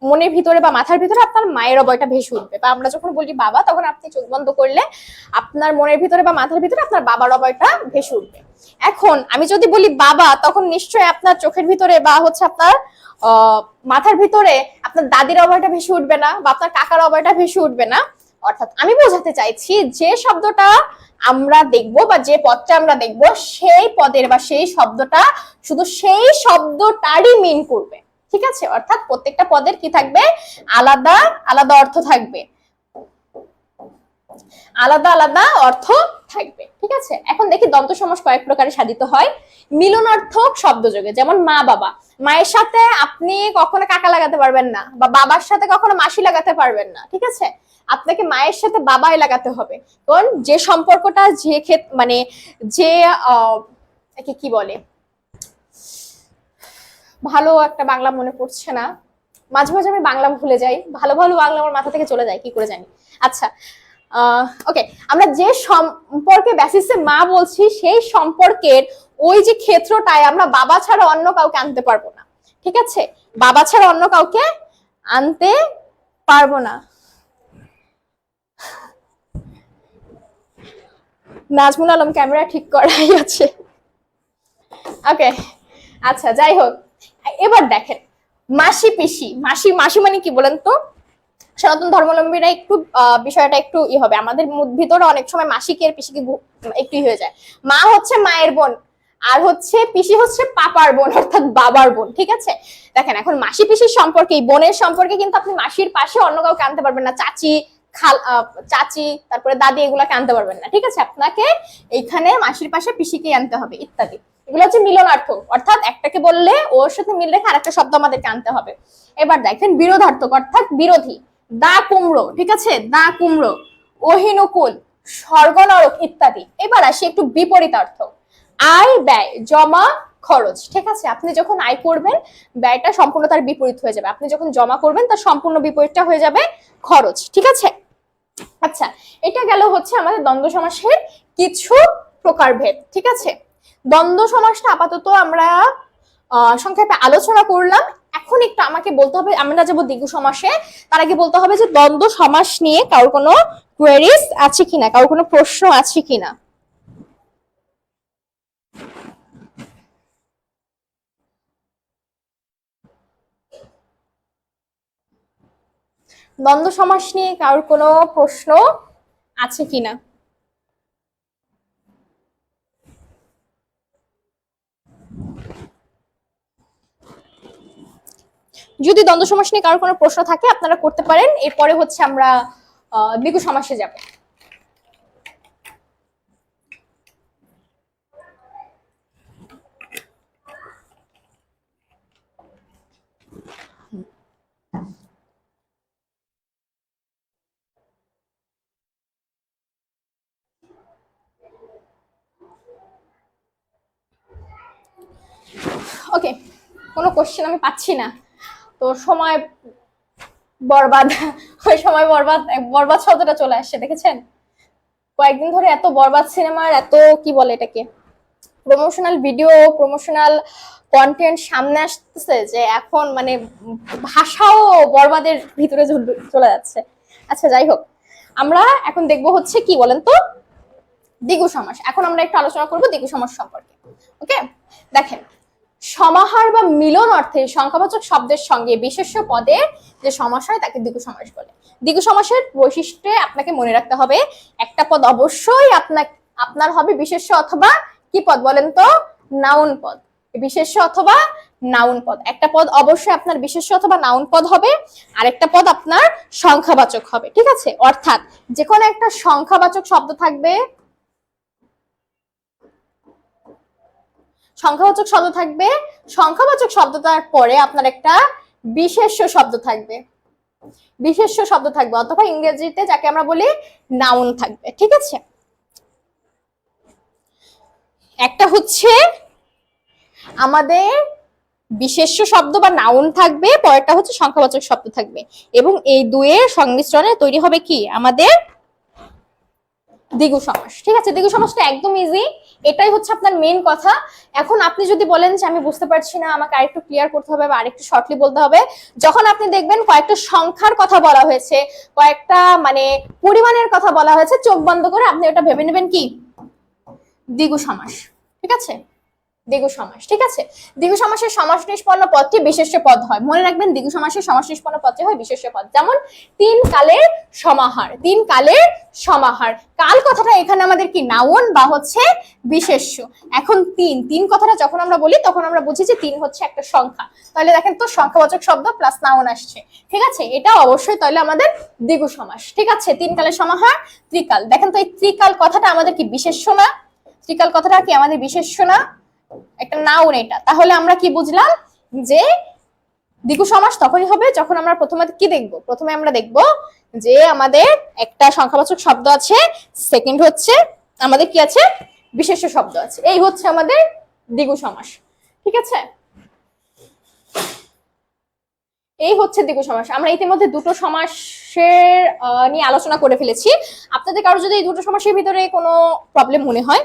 মনের ভিতরে বা মাথার ভিতরে আপনার মায়ের অবয়টা ভেসে উঠবে। বা আমরা যখন বলি বাবা, তখন আপনি চোখ বন্ধ করলে আপনার মনের ভিতরে বা মাথার ভিতরে আপনার বাবার অবয়টা ভেসে উঠবে। এখন আমি যদি বলি বাবা, তখন নিশ্চয়ই আপনার চোখের ভিতরে বা হচ্ছে আপনার মাথার ভিতরে আপনার দাদির অবয়টা ভেসে উঠবে না, বা আপনার কাকার অবয়টা ভেসে উঠবে না। অর্থাৎ আমি বোঝাতে চাইছি যে শব্দটা আমরা দেখব বা যে পদটা আমরা দেখব, সেই পদের বা সেই শব্দটা শুধু সেই শব্দটারই মিন করবে। ঠিক আছে? অর্থাৎ প্রত্যেকটা পদের কি থাকবে? আলাদা আলাদা অর্থ থাকবে, আলাদা আলাদা অর্থ থাকবে। ঠিক আছে? এখন দেখি দ্বন্দ্ব সমাস কয়েক প্রকারে সাধিত হয়। মিলনার্থক শব্দযোগে, যেমন মা বাবা। মায়ের সাথে আপনি কখনো কাকা লাগাতে পারবেন না, বা বাবার সাথে কখনো মাসি লাগাতে পারবেন না। ঠিক আছে? আপনাকে মায়ের সাথে বাবাই লাগাতে হবে, কারণ যে সম্পর্কটা যে মানে যে কি বলে, ভালো একটা বাংলা মনে পড়ছে না, মাঝে মাঝে আমি বাংলা ভুলে যাই, ভালো ভালো বাংলা আমার মাথা থেকে চলে যায় কি করে জানি। আচ্ছা, ওকে, আমরা যে সম্পর্কে বেসিসে মা বলছি, সেই সম্পর্কের ওই যে ক্ষেত্রটায় আমরা বাবা ছাড়া অন্য কাউকে আনতে পারবো না। ঠিক আছে? বাবা ছাড়া অন্য কাউকে আনতে পারবো না। নাজমুল আলম ক্যামেরা ঠিক করাই আছে। ওকে, আচ্ছা, যাই হোক, এবার দেখেন মাসি পিসি। মাসি মাসি মানে কি বলেন তো? সনাতন ধর্মাবলম্বীরা একটু বিষয়টা একটু হবে, আমাদের ভিতরে অনেক সময় মাসিকে পিসিকে একটু হয়ে যায়। মা হচ্ছে মায়ের বোন, আর হচ্ছে পিসি হচ্ছে পাপার বোন, অর্থাৎ বাবার বোন। ঠিক আছে? দেখেন, এখন মাসি পিসির সম্পর্কে, বোনের সম্পর্কে কিন্তু আপনি মাসির পাশে অন্য কাউকে আনতে পারবেন না, চাচি খাল চাচি তারপরে দাদি এগুলাকে আনতে পারবেন না। ঠিক আছে? আপনাকে এইখানে মাসির পাশে পিসিকে আনতে হবে, ইত্যাদি। এগুলো হচ্ছে মিলনার্থক, অর্থাৎ একটাকে বললে ওর সাথে মিল রেখে আরেকটা শব্দ আমাদেরকে আনতে হবে। এবার দেখেন বিরোধার্থক, অর্থাৎ বিরোধী। দা কুমড়ো। ঠিক আছে? দা কুমড়ো, অহিনুকুল, স্বর্গ নরক ইত্যাদি। এবার আসি একটু বিপরীতার্থ। আয় ব্যয়, জমা খরচ। ঠিক আছে? আপনি যখন আয় করবেন, ব্যয়টা সম্পূর্ণ তার বিপরীত হয়ে যাবে। আপনি যখন জমা করবেন, তার সম্পূর্ণ বিপরীতটা হয়ে যাবে খরচ। ঠিক আছে? আচ্ছা, এটা গেল হচ্ছে আমাদের দ্বন্দ্ব সমাসের কিছু প্রকারভেদ। ঠিক আছে? দ্বন্দ্ব সমাসটা আপাতত আমরা সংক্ষেপে আলোচনা করলাম। এখন একটু আমাকে বলতে হবে, আমরা যাবো দ্বিগু সমাসে, তার আগে বলতে হবে যে দ্বন্দ্ব সমাস নিয়ে কারোর কোনো কোয়েরিজ আছে কিনা, কারোর কোনো প্রশ্ন আছে কিনা। দ্বন্দ্ব সমাস নিয়ে কারোর কোনো প্রশ্ন আছে কিনা? যদি দ্বন্দ্ব সমাস নিয়ে কারোর কোনো প্রশ্ন থাকে আপনারা করতে পারেন, এরপরে হচ্ছে আমরা দ্বিগু সমাসে যাব। ওকে, কোনো কোশ্চেন আমি পাচ্ছি না, তো সময় বরবাদ, ওই সময় বরবাদ বরবাদ শব্দটা চলে আসছে, দেখেছেন? কয়েকদিন ধরে এত বরবাদ সিনেমার এত কি বলে এটাকে প্রমোশনাল ভিডিও, প্রমোশনাল কন্টেন্ট সামনে আসতেছে যে এখন মানে ভাষাও বরবাদের ভিতরে চলে যাচ্ছে। আচ্ছা যাই হোক, আমরা এখন দেখবো হচ্ছে কি বলেন তো, দ্বিগু সমাস। এখন আমরা একটু আলোচনা করব দ্বিগু সমাস সম্পর্কে। ওকে, দেখেন, সমাহার বা মিলন অর্থে সংখ্যাবাচক শব্দের সঙ্গে বিশেষ্য পদের যে সমাস হয় তাকে দ্বিগু সমাস বলে। দ্বিগু সমাসের বৈশিষ্ট্যে আপনাকে মনে রাখতে হবে, একটা পদ অবশ্যই আপনার হবে বিশেষ্য অথবা কি পদ বলেন তো, নাউন পদ। বিশেষ্য অথবা নাউন পদ, একটা পদ অবশ্যই আপনার বিশেষ্য অথবা নাউন পদ হবে, আরেকটা পদ আপনার সংখ্যাবাচক হবে। ঠিক আছে, অর্থাৎ যে কোনো একটা সংখ্যাবাচক শব্দ থাকবে, সংখ্যাবাচক শব্দ থাকবে, সংখ্যাবাচক শব্দটার পরে আপনার একটা বিশেষ্য শব্দ থাকবে, বিশেষ্য শব্দ থাকবে, অথবা ইংরেজিতে যাকে আমরা বলি নাউন থাকবে। ঠিক আছে, একটা হচ্ছে আমাদের বিশেষ্য শব্দ বা নাউন থাকবে, পরেরটা হচ্ছে সংখ্যাবাচক শব্দ থাকবে, এবং এই দুয়ের সংমিশ্রণে তৈরি হবে কি আমাদের দ্বিগু সমাস। ঠিক আছে, দ্বিগু সমাসটা একদম ইজি, এটাই হচ্ছে আপনার মেইন কথা। এখন আপনি যদি বলেন যে আমি বুঝতে পারছি না, আমাকে আরেকটু ক্লিয়ার করতে হবে বা আরেকটু শর্টলি বলতে হবে, যখন আপনি দেখবেন কয়েকটা সংখ্যার কথা বলা হয়েছে, কয়েকটা মানে পরিমাণের কথা বলা হয়েছে, চোখ বন্ধ করে আপনি ওটা ভেবে নেবেন কি দ্বিগু সমাস। ঠিক আছে, দ্বিগু সমাস। ঠিক আছে, দ্বিগু সমাসের সমাস নিষ্পন্ন পদটি বিশেষ্য পদ হয়। মনে রাখবেন দ্বিগু সমাসের সমাস নিষ্পন্ন পদটি হয় বিশেষ্য পদ। যেমন তিন কালের সমাহার, তিন কালের সমাহার, কাল কথাটা এখানে আমাদের কি নাউন বা হচ্ছে বিশেষ্য। এখন তিন, তিন কথাটা যখন আমরা বলি তখন আমরা বুঝি যে তিন হচ্ছে একটা সংখ্যা, তাহলে দেখেন তো সংখ্যাবাচক শব্দ প্লাস নাউন আসছে। ঠিক আছে, এটা অবশ্যই তাহলে আমাদের দ্বিগু সমাস। ঠিক আছে, তিন কালের সমাহার ত্রিকাল। দেখেন তো এই ত্রিকাল কথাটা আমাদের কি বিশেষ্য না? ত্রিকাল কথাটা কি আমাদের বিশেষ্য না? একটা নাউন এটা। তাহলে আমরা কি বুঝলাম যে দ্বিগু সমাস তখনই হবে যখন আমরা প্রথমে কি দেখব, প্রথমে আমরা দেখব যে আমাদের একটা সংখ্যাবাচক শব্দ আছে, সেকেন্ড হচ্ছে আমাদের কি আছে বিশেষ্য শব্দ আছে, এই হচ্ছে আমাদের দ্বিগু সমাস। ঠিক আছে, এই হচ্ছে দ্বিগু সমাস। আমরা ইতিমধ্যে দুটো সমাসের নিয়ে আলোচনা করে ফেলেছি। আপনাদের কারো যদি এই দুটো সমাসের ভিতরে কোনো প্রবলেম মনে হয়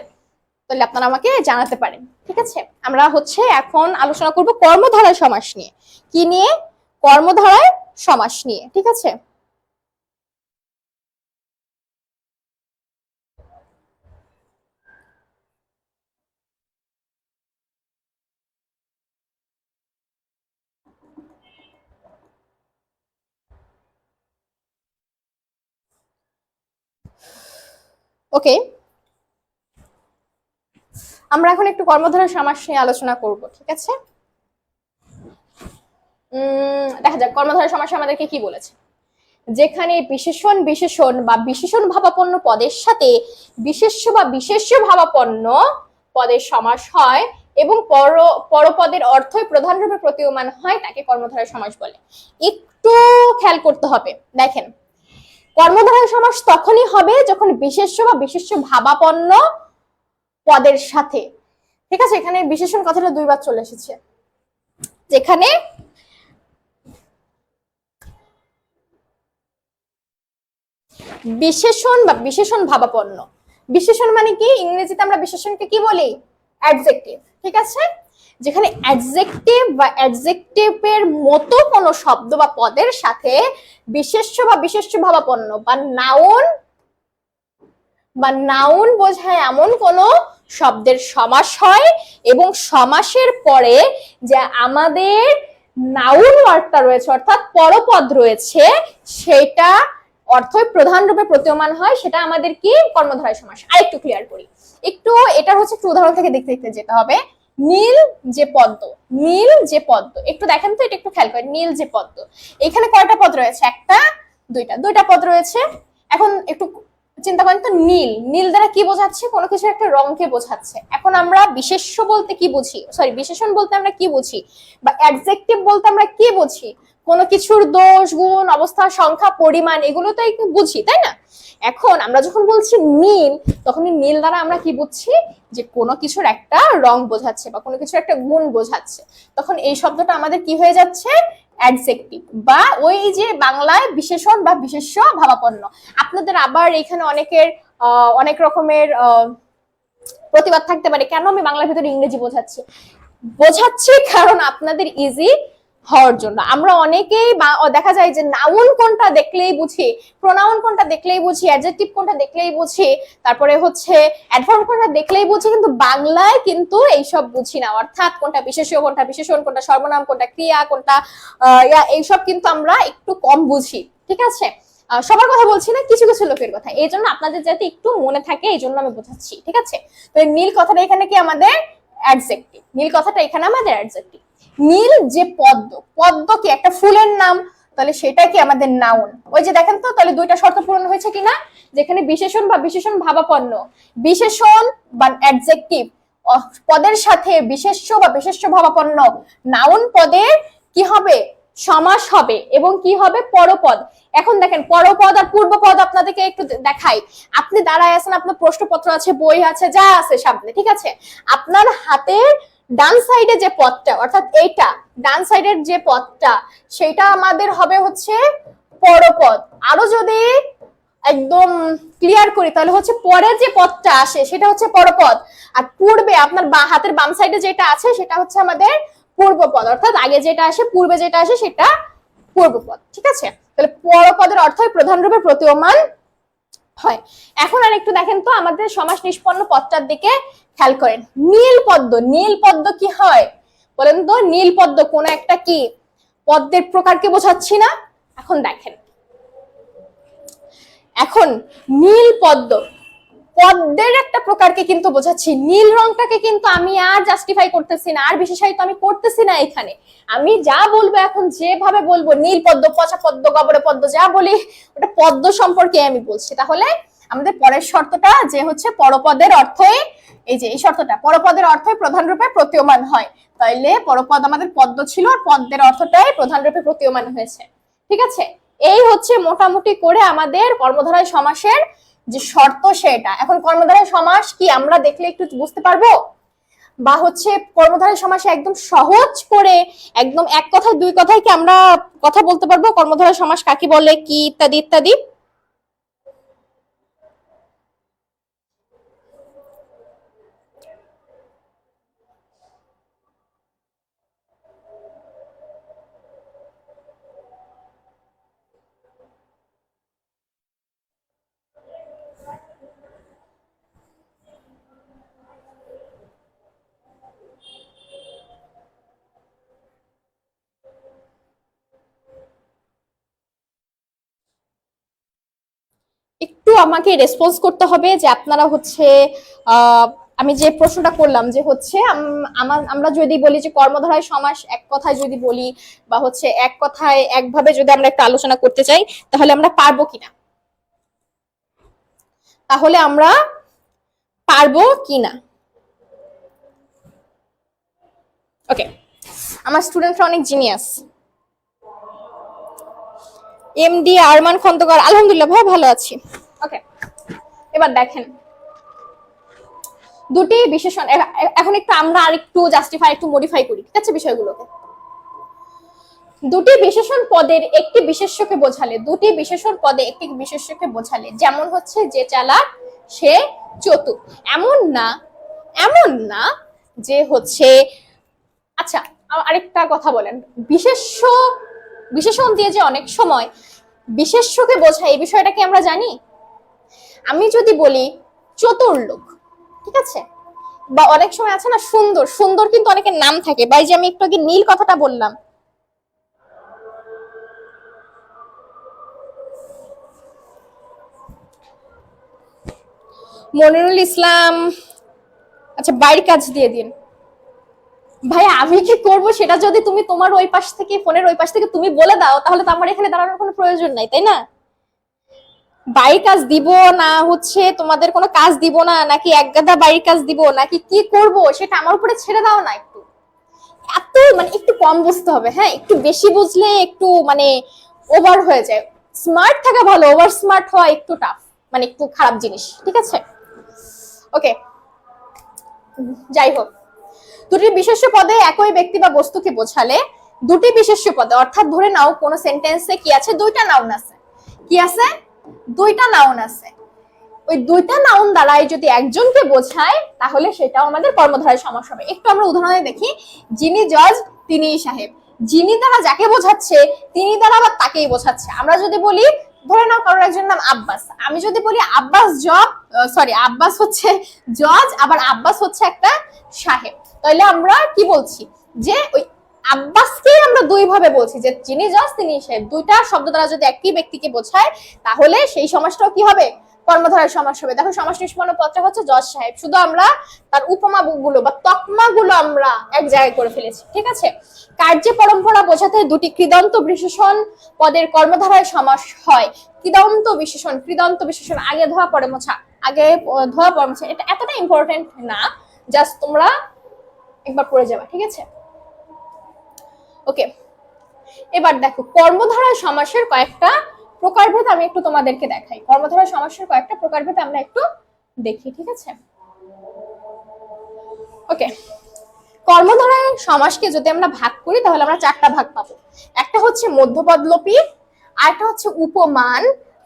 তাহলে আপনারা আমাকে জানাতে পারেন। ঠিক আছে, আমরা হচ্ছে এখন আলোচনা করব কর্মধারয় সমাস নিয়ে। কি নিয়ে? কর্মধারয় সমাস নিয়ে। ঠিক আছে, ওকে, আমরা এখন একটু কর্মধারয় সমাস নিয়ে আলোচনা করব। ঠিক আছে, দেখা যাক কর্মধারয় সমাসে আমাদেরকে কি বলেছে। যেখানে বিশেষণ বিশেষণ বা বিশেষণ ভাবাপন্ন পদের সাথে বিশেষ্য বা বিশেষ্য ভাবাপন্ন পদের সমাস হয় এবং পরপদের অর্থই প্রধান রূপে প্রতীয়মান হয়, তাকে কর্মধারয় সমাস বলে। একটু খেয়াল করতে হবে, দেখেন কর্মধারয় সমাস তখনই হবে যখন বিশেষ্য বা বিশেষ্য ভাবাপন্ন পদের সাথে। ঠিক আছে, এখানে বিশেষণ কথাটা দুইবার চলে এসেছে, যেখানে বিশেষণ বা বিশেষণ ভাবাপন্ন। বিশেষণ মানে কি? ইংরেজিতে আমরা বিশেষণকে কি বলি? অ্যাডজেক্টিভ। ঠিক আছে, যেখানে অ্যাডজেক্টিভ বা অ্যাডজেক্টিভের মতো কোনো শব্দ বা পদের সাথে বিশেষ্য বা বিশেষ্য ভাবাপন্ন বা নাউন বোঝায় এমন কোন শব্দের সমাস হয়, এবং সমাসের পরে যে আমাদের নাউন ওয়ার্ডটা রয়েছে অর্থাৎ পরপদ রয়েছে সেটা অর্থই প্রধান রূপে প্রতীয়মান হয়, সেটা আমাদের কি কর্মধারয় সমাস। আরেকটু ক্লিয়ার করি, একটু এটার হচ্ছে একটু উদাহরণ থেকে দেখতে দেখতে যেতে হবে। নীল যে পদ্ম, নীল যে পদ্ম, একটু দেখেন তো, এটা একটু খেয়াল করেন। নীল যে পদ্ম, এখানে কয়টা পদ রয়েছে? একটা, দুইটা পদ রয়েছে। এখন একটু চিন্তা করেন তো, নীল, নীল দ্বারা কি বোঝাচ্ছে? কোনো কিছু একটা রংকে বোঝাচ্ছে। এখন আমরা বিশেষ্য বলতে কি বুঝি, সরি বিশেষণ বলতে আমরা কি বুঝি, বা অ্যাডজেক্টিভ বলতে আমরা কি বুঝি? কোনো কিছুর দোষ, গুণ, অবস্থা, সংখ্যা, পরিমাণ এগুলো তো একটু বুঝি, তাই না? এখন আমরা যখন বলছি নীল, তখন নীল দ্বারা আমরা কি বুঝছি, যে কোনো কিছুর একটা রং বোঝাচ্ছে বা কোনো কিছুর একটা গুণ বোঝাচ্ছে। তখন এই শব্দটা আমাদের কি হয়ে যাচ্ছে, অ্যাডজেক্টিভ, বা ওই যে বাংলায় বিশেষণ বা বিশেষ্য ভাবাপন্ন। আপনাদের আবার এখানে অনেকের অনেক রকমের প্রতিবাদ থাকতে পারে, কেন আমি বাংলার ভিতরে ইংরেজি বোঝাচ্ছি কারণ আপনাদের ইজি হওয়ার জন্য। আমরা অনেকেই দেখা যায় যে নাউন কোনটা দেখলেই বুঝি, প্রোনাউন কোনটা দেখলেই বুঝি, অ্যাডজেক্টিভ কোনটা দেখলেই বুঝি, তারপরে হচ্ছে অ্যাডভার্ব কোনটা দেখলেই বুঝি, কিন্তু বাংলায় কিন্তু এইসব বুঝি না। অর্থাৎ কোনটা বিশেষ্য, কোনটা বিশেষণ, কোনটা সর্বনাম, কোনটা ক্রিয়া, কোনটা এইসব কিন্তু আমরা একটু কম বুঝি। ঠিক আছে, সবার কথা বলছি না, কিছু কিছু লোকের কথা। এই জন্য আপনাদের যাতে একটু মনে থাকে এই জন্য আমি বোঝাচ্ছি। ঠিক আছে, তো নীল কথাটা এখানে কি আমাদের অ্যাডজেক্টিভ, নীল কথাটা এখানে আমাদের অ্যাডজেক্টিভ। নীল যে পদ্ম, পদ্ম কি একটা ফুলের নাম, তাহলে সেটা কি আমাদের নাউন। ওই যে দেখেন তো, তাহলে দুইটা শর্ত পূরণ হয়েছে কিনা, যেখানে বিশেষণ বা বিশেষণ ভাবাপন্ন, বিশেষণ বা অ্যাডজেক্টিভ পদের সাথে বিশেষ্য বা বিশেষ্য ভাবাপন্ন নাউন পদে কি হবে, সমাস হবে, এবং কি হবে, পরপদ। এখন দেখেন পরপদ আর পূর্বপদ আপনাদেরকে একটু দেখাই। আপনি দাঁড়ায় আছেন, আপনার প্রশ্নপত্র আছে, বই আছে, যা আছে সামনে, ঠিক আছে, আপনার হাতের ডান সাইডে যে পদটা, অর্থাৎ এইটা ডান সাইডের যে পদটা, সেটা আমাদের হবে হচ্ছে পরপদ। আরো যদি একদম ক্লিয়ার করি তাহলে হচ্ছে পরে যে পদটা আসে সেটা হচ্ছে পরপদ, আর পূর্বে আপনার হাতের বাম সাইডে যেটা আছে সেটা হচ্ছে আমাদের পূর্বপদ। অর্থাৎ আগে যেটা আসে, পূর্বে যেটা আসে সেটা পূর্বপদ। ঠিক আছে, তাহলে পরপদের অর্থ প্রধান রূপে প্রতীয়মান হয়। এখন আর একটু দেখেন তো আমাদের সমাস নিষ্পন্ন পদটার দিকে খেয়াল করেন। নীল পদ্ম, নীল পদ্ম কি হয় বলেন তো? নীল পদ্ম কোন একটা কি পদ্মের প্রকারকে বোঝাচ্ছি না? এখন দেখেন, এখন নীল পদ্ম পদ্মের একটা প্রকারকে কিন্তু বোঝাচ্ছি। নীল রংটাকে কিন্তু আমি আর জাস্টিফাই করতেছি না, আর বিশেষায়িত আমি করতেছি না এখানে। আমি যা বলবো এখন যেভাবে বলবো, নীল পদ্ম, পচা পদ্ম, গবরে পদ্ম, যা বলি ওটা পদ্ম সম্পর্কে আমি বলছি। তাহলে আমাদের পরের শর্তটা যে হচ্ছে পরপদের অর্থে, এই যে এই শর্তটা, পরপদের অর্থে প্রধান রূপে প্রতীয়মান হয়। তাইলে পরপদ আমাদের পদ্ম ছিল, আর পদ্মের অর্থটাই প্রধান রূপে প্রতীয়মান হয়েছে। ঠিক আছে, এই হচ্ছে মোটামুটি করে আমাদের কর্মধারয় সমাসের যে শর্ত সেটা। এখন কর্মধারয় সমাস কি আমরা দেখলে একটু বুঝতে পারবো, বা হচ্ছে কর্মধারয় সমাসে একদম সহজ করে একদম এক কথায় দুই কথায় কি আমরা কথা বলতে পারবো কর্মধারয় সমাস কাকে বলে, কি ইত্যাদি ইত্যাদি? একটু আমাকে রেসপন্স করতে হবে যে আপনারা হচ্ছে আমি যে প্রশ্নটা করলাম যে হচ্ছে আমরা যদি বলি যে কর্মধারয় সমাস এক কথায় যদি বলি, বা হচ্ছে এক কথায় একভাবে যদি আমরা একটা আলোচনা করতে চাই, তাহলে আমরা পারবো কিনা, তাহলে আমরা পারবো কিনা? ওকে, আমার স্টুডেন্টরা অনেক জিনিয়াস। এমডি আরমান খন্দকার, আলহামদুলিল্লাহ ভাই ভালো আছি। ওকে, এবার দেখেন দুটি বিশেষণ, এখন একটু আমরা আরেকটু জাস্টিফাই, একটু মডিফাই করি, ঠিক আছে বিষয়গুলোকে। দুটি বিশেষণ পদের একটি বিশেষ্যকে বোঝালে, দুটি বিশেষণ পদে একটি বিশেষ্যকে বোঝালে, যেমন হচ্ছে যে চালাক সে চতুর, এমন না, এমন না যে হচ্ছে, আচ্ছা আরেকটা কথা বলেন, বিশেষণ দিয়ে যে অনেক সময় বিশেষ্যকে বোঝায়, এই বিষয়টা কি আমরা জানি? আমি যদি বলি চতুর লোক, ঠিক আছে, বা অনেক সময় আছে না সুন্দর, সুন্দর কিন্তু অনেকের নাম থাকে, বা এই যে আমি একটু আগে নীল কথাটা বললাম, মনিরুল ইসলাম, আচ্ছা বাড়ির কাজ দিয়ে দিন। ভাই আমি কি করব সেটা যদি তুমি তোমার ওই পাশ থেকে, ফোনের ওই পাশ থেকে তুমি বলে দাও, তাহলে তো আমার এখানে দাঁড়ানোর কোনো প্রয়োজন নাই, তাই না? বাড়ির কাজ দিব না হচ্ছে তোমাদের কোনো কাজ দিব না, নাকি এক গাদা বাড়ির কাজ দিব, নাকি কি করব সেটা আমার উপরে ছেড়ে দাও না একটু। এত মানে একটু কম বুঝতে হবে, হ্যাঁ, একটু বেশি বুঝলে একটু মানে ওভার হয়ে যায়। স্মার্ট থাকা ভালো, ওভার স্মার্ট হওয়া একটু টাফ, মানে একটু খারাপ জিনিস, ঠিক আছে? ওকে, যাই হোক, দুটি বিশেষ্য পদে একই ব্যক্তি বা বস্তুকে বোঝালে দুটি বিশেষ্য পদে, অর্থাৎ ধরে নাও কোন সেন্টেন্সে কি আছে, দুইটা নাউন আছে, কি আছে, দুইটা নাউন আছে, ওই দুইটা নাউন দ্বারাই যদি একজনকে বোঝায় তাহলে সেটাও আমাদের কর্মধারয় সমাস হবে। একটু আমরা উদাহরণে দেখি, যিনি জজ তিনিই সাহেব, যিনি দ্বারা যাকে বোঝাচ্ছে তিনি দ্বারা আবার তাকেই বোঝাচ্ছে। আমরা যদি বলি ধরে নাও কারোর একজন নাম আব্বাস, আমি যদি বলি আব্বাস আব্বাস হচ্ছে জজ, আবার আব্বাস হচ্ছে একটা সাহেব, তাহলে আমরা কি বলছি যে ওই আব্বাসকে আমরা দুই ভাবে বলছি, যে যিনি জজ তিনি সাহেব, দুইটা শব্দ দ্বারা যদি একই ব্যক্তিকে বোঝায় তাহলে সেই সমাসটাও কি হবে, কর্মধারয় সমাস হবে। দেখো সমাস নিষ্পন্ন পদটা হচ্ছে জজ সাহেব, শুধু আমরা তার উপমা গুলো বা তকমা গুলো আমরা এক জায়গায় করে ফেলেছি, ঠিক আছে? কার্য পরম্পরা বোঝাতে দুটি কৃদন্ত বিশেষণ পদের কর্মধারয় সমাস হয়। কৃদন্ত বিশেষণ আগে ধোয়া পরে মোছা, আগে ধোয়া পরে মোছা, এটা এতটা ইম্পর্টেন্ট না, জাস্ট তোমরা একবার পড়ে যাবা, ঠিক আছে? ওকে, এবার দেখো কর্মধারয় সমাসের কয়েকটা প্রকারভেদ আমি একটু তোমাদেরকে দেখাই। কর্মধারয় সমাসের কয়েকটা প্রকারভেদ আমরা একটু দেখি, ঠিক আছে? ওকে, কর্মধারয় সমাসকে যদি আমরা ভাগ করি তাহলে আমরা চারটা ভাগ পাবো। একটা হচ্ছে মধ্যপদলোপী, আরেকটা হচ্ছে উপমান,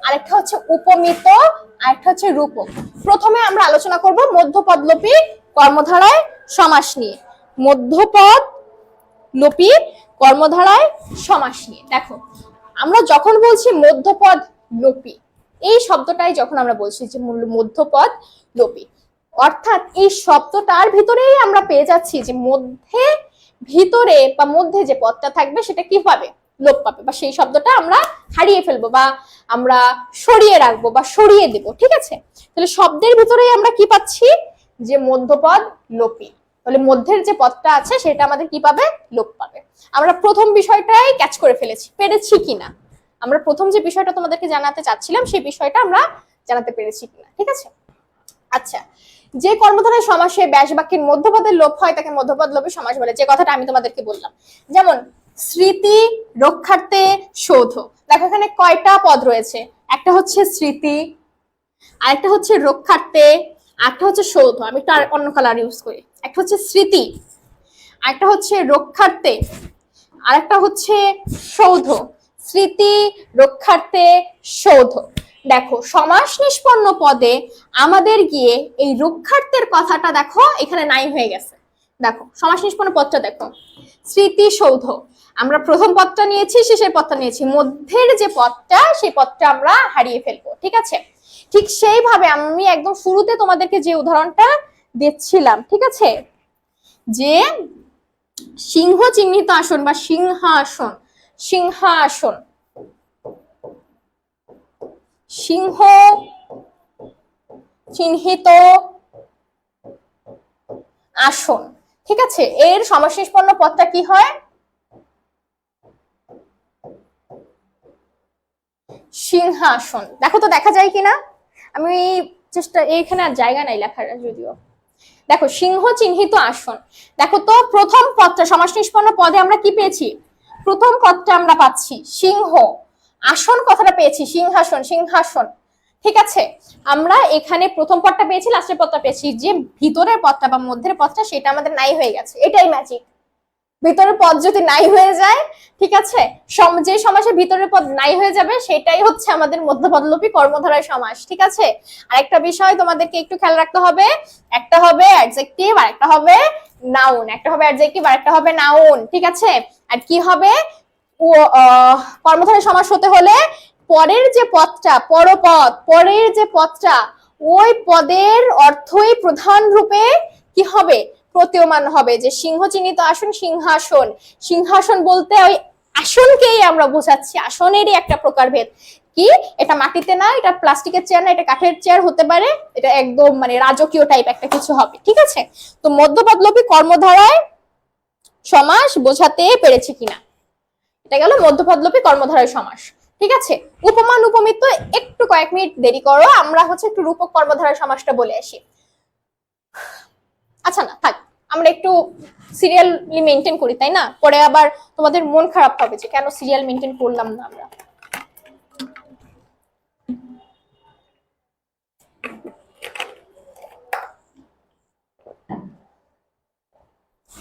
আরেকটা হচ্ছে উপমিত, আরেকটা হচ্ছে রূপক। প্রথমে আমরা আলোচনা করব মধ্যপদলোপী কর্মধারয় সমাস নিয়ে। মধ্যপদলোপী কর্মধারয় সমাস নিয়ে দেখো, আমরা যখন বলছি মধ্যপদ লোপী, এই শব্দটাই যখন আমরা বলছি যে মধ্যপদ লোপী, অর্থাৎ এই শব্দটার ভিতরেই আমরা পেয়ে যাচ্ছি যে মধ্যে ভিতরে বা মধ্যে যে পদটা থাকবে সেটা কি পাবে, লোপ পাবে, বা সেই শব্দটা আমরা হারিয়ে ফেলবো বা আমরা সরিয়ে রাখবো বা সরিয়ে দেব, ঠিক আছে? তাহলে শব্দের ভিতরেই আমরা কি পাচ্ছি, যে মধ্যপদ লোপী, তাহলে মধ্যের যে পদটা আছে সেটা আমাদের কি পাবে, লোপ পাবে। আমরা প্রথম বিষয়টাই ক্যাচ করে পেরেছি কিনা, আমরা প্রথম যে বিষয়টা তোমাদেরকে জানাতে চাচ্ছিলাম সেই বিষয়টা আমরা জানাতে পেরেছি কিনা, ঠিক আছে? আচ্ছা, যে কর্মধারয় সমাসে ব্যাস বাক্যের মধ্যপদের লোপ হয় তাকে মধ্যপদলোপী সমাস বলে, যে কথাটা আমি তোমাদেরকে বললাম। যেমন স্মৃতি, রক্ষার্থে, সৌধ। দেখো এখানে কয়টা পদ রয়েছে, একটা হচ্ছে স্মৃতি, আরেকটা হচ্ছে রক্ষার্থে, আরেকটা হচ্ছে সৌধ। আমি একটু অন্য কালার ইউজ করি। একটা হচ্ছে স্মৃতি, আরেকটা হচ্ছে রক্ষার্থে, আরেকটা হচ্ছে সৌধ। স্মৃতি, রক্ষার্থে, সৌধ। দেখো সমাস নিষ্পন্ন পদে আমাদের গিয়ে এই রক্ষার্থের কথাটা দেখো এখানে নাই হয়ে গেছে। দেখো সমাস নিষ্পন্ন পদটা দেখো, স্মৃতি, সৌধ, আমরা প্রথম পদটা নিয়েছি, শেষের পদটা নিয়েছি, মধ্যের যে পদটা সেই পদটা আমরা হারিয়ে ফেলবো, ঠিক আছে? ঠিক সেইভাবে আমি একদম শুরুতে তোমাদেরকে যে উদাহরণটা দিচ্ছিলাম, ঠিক আছে, যে সিংহ চিহ্নিত আসন বা সিংহাসন, সিংহাসন, সিংহ চিহ্নিত আসন, ঠিক আছে? এর সমাস নিষ্পন্ন পদটা কি হয়, সিংহাসন। দেখো তো দেখা যায় কিনা, আমি চেষ্টা, এইখানে আর জায়গা নাই লেখার যদিও। দেখো সিংহ চিহ্নিত আসন, দেখো তো প্রথম পদটা সমাস নিষ্পন্ন পদে আমরা কি পেয়েছি, প্রথম পদটা আমরা পাচ্ছি সিংহ, আসন কথাটা পেয়েছি সিংহাসন, সিংহাসন, ঠিক আছে? আমরা এখানে প্রথম পদটা পেয়েছি, লাস্টের পদটা পেয়েছি, যে ভিতরের পদটা বা মধ্যের পদটা সেটা আমাদের নাই হয়ে গেছে। এটাই ম্যাজিক, ভিতরের পদ যদি নাই হয়ে যায়, ঠিক আছে, যে সমাসের ভিতরের পদ নাই হয়ে যাবে সেটাই হচ্ছে আমাদের মধ্যপদলোপী কর্মধারয় সমাস, ঠিক আছে? আরেকটা বিষয় তোমাদেরকে একটু খেয়াল রাখতে হবে, একটা হবে অ্যাডজেক্টিভ আর একটা হবে নাউন, একটা হবে অ্যাডজেক্টিভ আর একটা হবে নাউন, ঠিক আছে? আর কি হবে, কর্মধারয় সমাস হতে হলে পরের যে পদটা, পরপদ, পরের যে পদটা, ওই পদের অর্থই প্রধান রূপে কি হবে, প্রতীয়মান হবে। যে সিংহ চিহ্নিত আসন, সিংহাসন, সিংহাসন বলতে ওই আসনকেই আমরা বোঝাচ্ছি, আসনেরই একটা প্রকারভেদ। কি এটা মাটিতে না, এটা প্লাস্টিকের চেয়ার না, এটা কাঠের চেয়ার হতে পারে, এটা একদম মানে রাজকীয় টাইপ একটা কিছু হবে, ঠিক আছে? তো মধ্যপদলোপী কর্মধারায় সমাস বোঝাতে পেরেছি কিনা, এটা গেল মধ্যপদলোপী কর্মধারয় সমাস, ঠিক আছে? উপমান উপমিত একটু কয়েক মিনিট দেরি করো, আমরা হচ্ছে একটু রূপক কর্মধারয় সমাসটা বলে আসি। আচ্ছা না থাক, আমরা একটু সিরিয়ালি মেনটেন করি, তাই না? পরে আবার তোমাদের মন খারাপ হবে যে কেন সিরিয়াল মেনটেন করলাম না আমরা।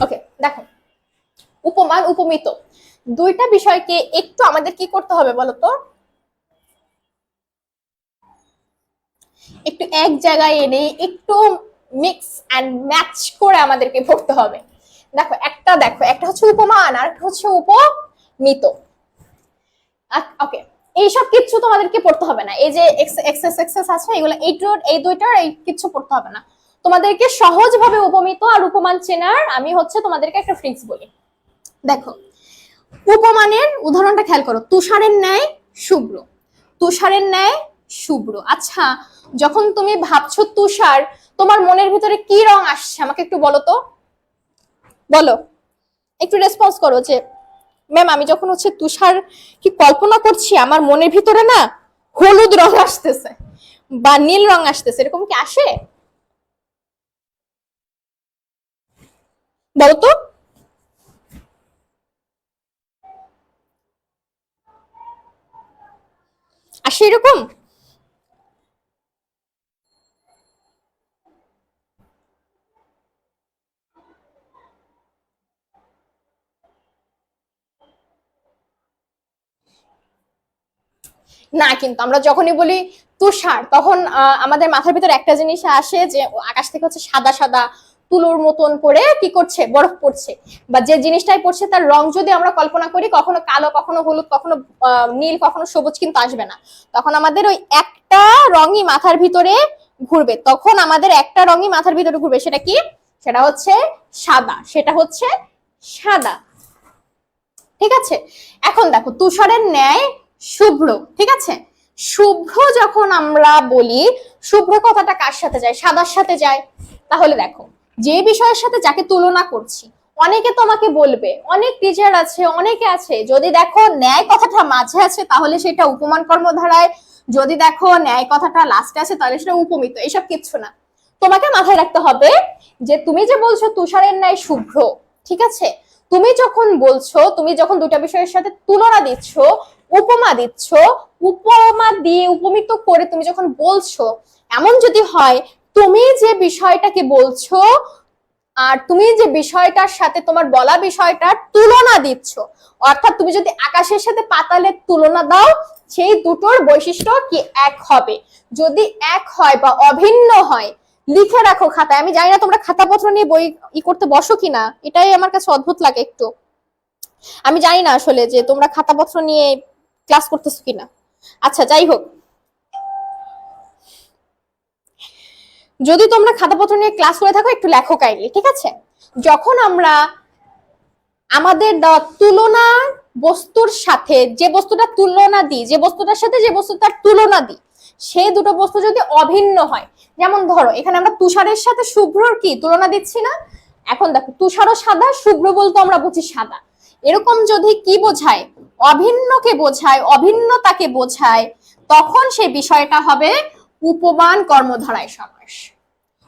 ওকে, দেখো, উপমান উপমিত দুইটা বিষয়কে একটু আমাদের কি করতে হবে বলতো, একটু এক জায়গায় এনে একটু মিক্স এন্ড ম্যাচ করে আমাদেরকে পড়তে হবে। দেখো একটা হচ্ছে উপমান আর একটা হচ্ছে উপমিত। ওকে, এইসব কিচ্ছু তোমাদেরকে পড়তে হবে না, এই যে এক্সেস আছে এগুলো, এই দুইটার এই কিচ্ছু পড়তে হবে না। তোমাদেরকে সহজভাবে উপমিত আর উপমান চেনার আমি হচ্ছে তোমাদেরকে একটা ট্রিক্স বলি। দেখো, উপমানের উদাহরণটা খেয়াল করো, তুষারের ন্যায় শুভ্র, তুষারের ন্যায় শুভ্র। আচ্ছা, যখন তুমি ভাবছো তুষার, তোমার মনের ভিতরে কি রং আসছে আমাকে একটু বলো তো, বলো, একটু রেসপন্স করো যে ম্যাম আমি যখন হচ্ছে তুষার কি কল্পনা করছি আমার মনের ভিতরে না হলুদ রং আসতেছে বা নীল রং আসতেছে, এরকম কি আসে? বলো তো। আসে এরকম? না, কিন্তু আমরা যখনই বলি তুষার তখন আমাদের মাথার ভিতরে একটা জিনিস আসে যে আকাশ থেকে হচ্ছে সাদা সাদা তুলোর মতন করে কি করছে, বরফ পড়ছে, বা যে জিনিসটাই পড়ছে তার রং যদি আমরা কল্পনা করি কখনো কালো, কখনো হলুদ, কখনো নীল, কখনো সবুজ, কিন্তু আসবে না। তখন আমাদের ওই একটা রঙই মাথার ভিতরে ঘুরবে, তখন আমাদের একটা রঙই মাথার ভিতরে ঘুরবে, সেটা কি? সেটা হচ্ছে সাদা, সেটা হচ্ছে সাদা। ঠিক আছে, এখন দেখো তুষারের ন্যায় শুভ্র, ঠিক আছে, শুভ্র যখন আমরা বলি, শুভ্র কথাটা কার সাথে যায়? সাদার সাথে যায়। তাহলে দেখো, যে বিষয়ের সাথে যাকে তুলনা করছি, অনেকে তোমাকে বলবে, অনেক টিচার আছে, অনেকে আছে, যদি দেখো ন্যায় কথাটা মাঝে আছে তাহলে সেটা উপমান কর্মধারায়, যদি দেখো ন্যায় কথাটা লাস্টে আছে তাহলে সেটা উপমিত। এসব কিচ্ছু না, তোমাকে মাথায় রাখতে হবে যে তুমি যে বলছো তুষারের ন্যায় শুভ্র, ঠিক আছে, তুমি যখন বলছো, তুমি যখন দুটা বিষয়ের সাথে তুলনা দিচ্ছ, উপমা দিচ্ছ, উপমা দিয়ে উপমিত করে তুমি যখন বলছো, এমন যদি হয় তুমি যে বিষয়টাকে বলছো আর তুমি যে বিষয়টার সাথে তোমার বলা বিষয়টার তুলনা দিচ্ছ, অর্থাৎ তুমি যদি আকাশের সাথে পাতালের তুলনা দাও, সেই দুটোর বৈশিষ্ট্য কি এক হবে? যদি এক হয় বা অভিন্ন হয়, লিখে রাখো খাতায়। আমি জানি না তোমরা খাতাপত্র নিয়ে বই করতে বসো কিনা, এটাই আমার কাছে অদ্ভুত লাগে একটু। আমি জানি না আসলে যে তোমরা খাতাপত্র নিয়ে ক্লাস করতেছো কিনা। আচ্ছা, যাই হোক, যদি তোমরা খাতাপত্র নিয়ে ক্লাস করে থাকো একটু লেখো কাইন্ডলি, ঠিক আছে? যখন আমরা আমাদের তুলনা বস্তুর সাথে যে বস্তুটা তুলনা দিই, যে বস্তুটার সাথে যে বস্তুটার তুলনা দিই, সেই দুটো বস্তু যদি অভিন্ন হয়, যেমন ধরো এখানে আমরা তুষারের সাথে শুভ্রর কি তুলনা দিচ্ছি না? এখন দেখো, তুষারও সাদা, শুভ্র বলতে আমরা বুঝি সাদা, এরকম যদি কি বোঝায়, অভিন্নকে বোঝায়, অভিন্নতাকে বোঝায়, তখন সেই বিষয়টা হবে উপমান কর্মধারায় সমাস।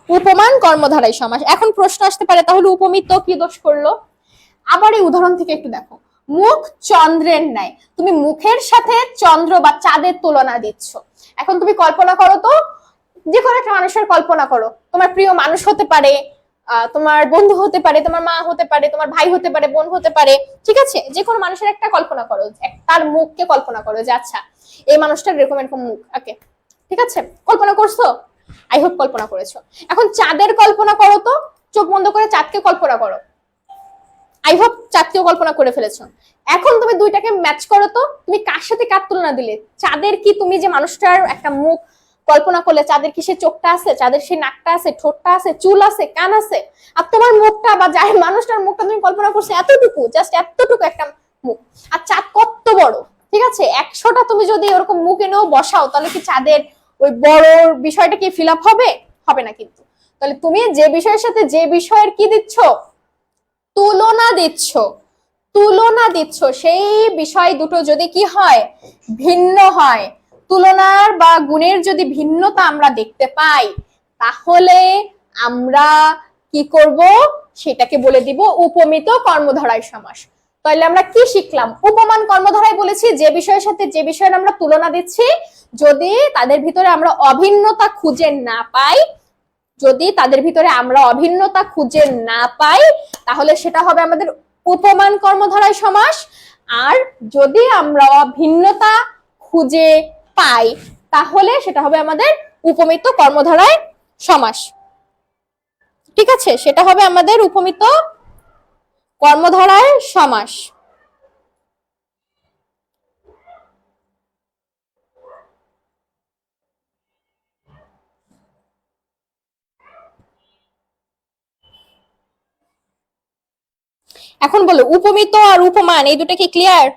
উপমান কর্মধারায় সমাস। এখন প্রশ্ন আসতে পারে তাহলে উপমিত কি দোষ করলো? আবার এই উদাহরণ থেকে একটু দেখো, মুখ চন্দ্রের ন্যায়, তুমি মুখের সাথে চন্দ্র বা চাঁদের তুলনা দিচ্ছ। এখন তুমি কল্পনা করো তো, যে কোনো একটা মানুষের কল্পনা করো, তোমার প্রিয় মানুষ হতে পারে, তোমার বন্ধু হতে পারে, তোমার মা হতে পারে, তোমার ভাই হতে পারে, বোন হতে পারে, ঠিক আছে, যে কোনো মানুষের একটা কল্পনা করো, তার মুখকে কল্পনা করো যে আচ্ছা এই মানুষটার এরকম এরকম মুখ, ওকে, ঠিক আছে, কল্পনা করছো? আই হোপ কল্পনা করেছো। এখন চাঁদের কল্পনা করো তো, চোখ বন্ধ করে চাঁদকে কল্পনা করো, আই হোপ চাঁদকেও কল্পনা করে ফেলেছো। এখন তুমি দুইটাকে ম্যাচ করো তো, তুমি কার সাথে কার তুলনা দিলে? চাঁদের কি তুমি যে মানুষটার একটা মুখ কল্পনা করলে, চাঁদের কি সে চোখটা আছে, চাঁদের সেই নাকটা আছে, ঠোঁটটা আছে, চুল আছে, কান আছে, আর তোমার মুখটা বা যাই মানুষটার মুখটা তুমি কল্পনা করছো এতটুকু, জাস্ট এতটুকু একটা মুখ, আর চাঁদ কত বড়, ঠিক আছে, 100টা তুমি যদি ওরকম মুখ এনেও বসাও তাহলে কি চাঁদের ওই বড় বিষয়টা কি ফিল আপ হবে? হবে না কিন্তু। তাহলে তুমি যে বিষয়ের সাথে যে বিষয়ের কি দিচ্ছ, তুলনা দিচ্ছ, তুলনা দিচ্ছ, সেই বিষয় দুটো যদি কি হয়, ভিন্ন হয়, তুলনার বা গুণের যদি ভিন্নতা আমরা দেখতে পাই, তাহলে আমরা কি করব, সেটাকে বলে দিব উপমিত কর্মধারয় সমাস। তাহলে আমরা কি শিখলাম? উপমান কর্মধারায় বলেছি যে বিষয়ের সাথে যে বিষয়ের আমরা তুলনা দিচ্ছি, যদি তাদের ভিতরে আমরা অভিন্নতা খুঁজে না পাই, যদি তাদের ভিতরে আমরা অভিন্নতা খুঁজে না পাই, তাহলে সেটা হবে আমাদের উপমান কর্মধারয় সমাস। আর যদি আমরা ভিন্নতা খুঁজে পাই, তাহলে সেটা হবে আমাদের উপমিত কর্মধারয় সমাস। ঠিক আছে, সেটা হবে আমাদের উপমিত কর্মধারয় সমাস। এখন বলো, উপমিত আর উপমান এই দুটো কি ক্লিয়ার?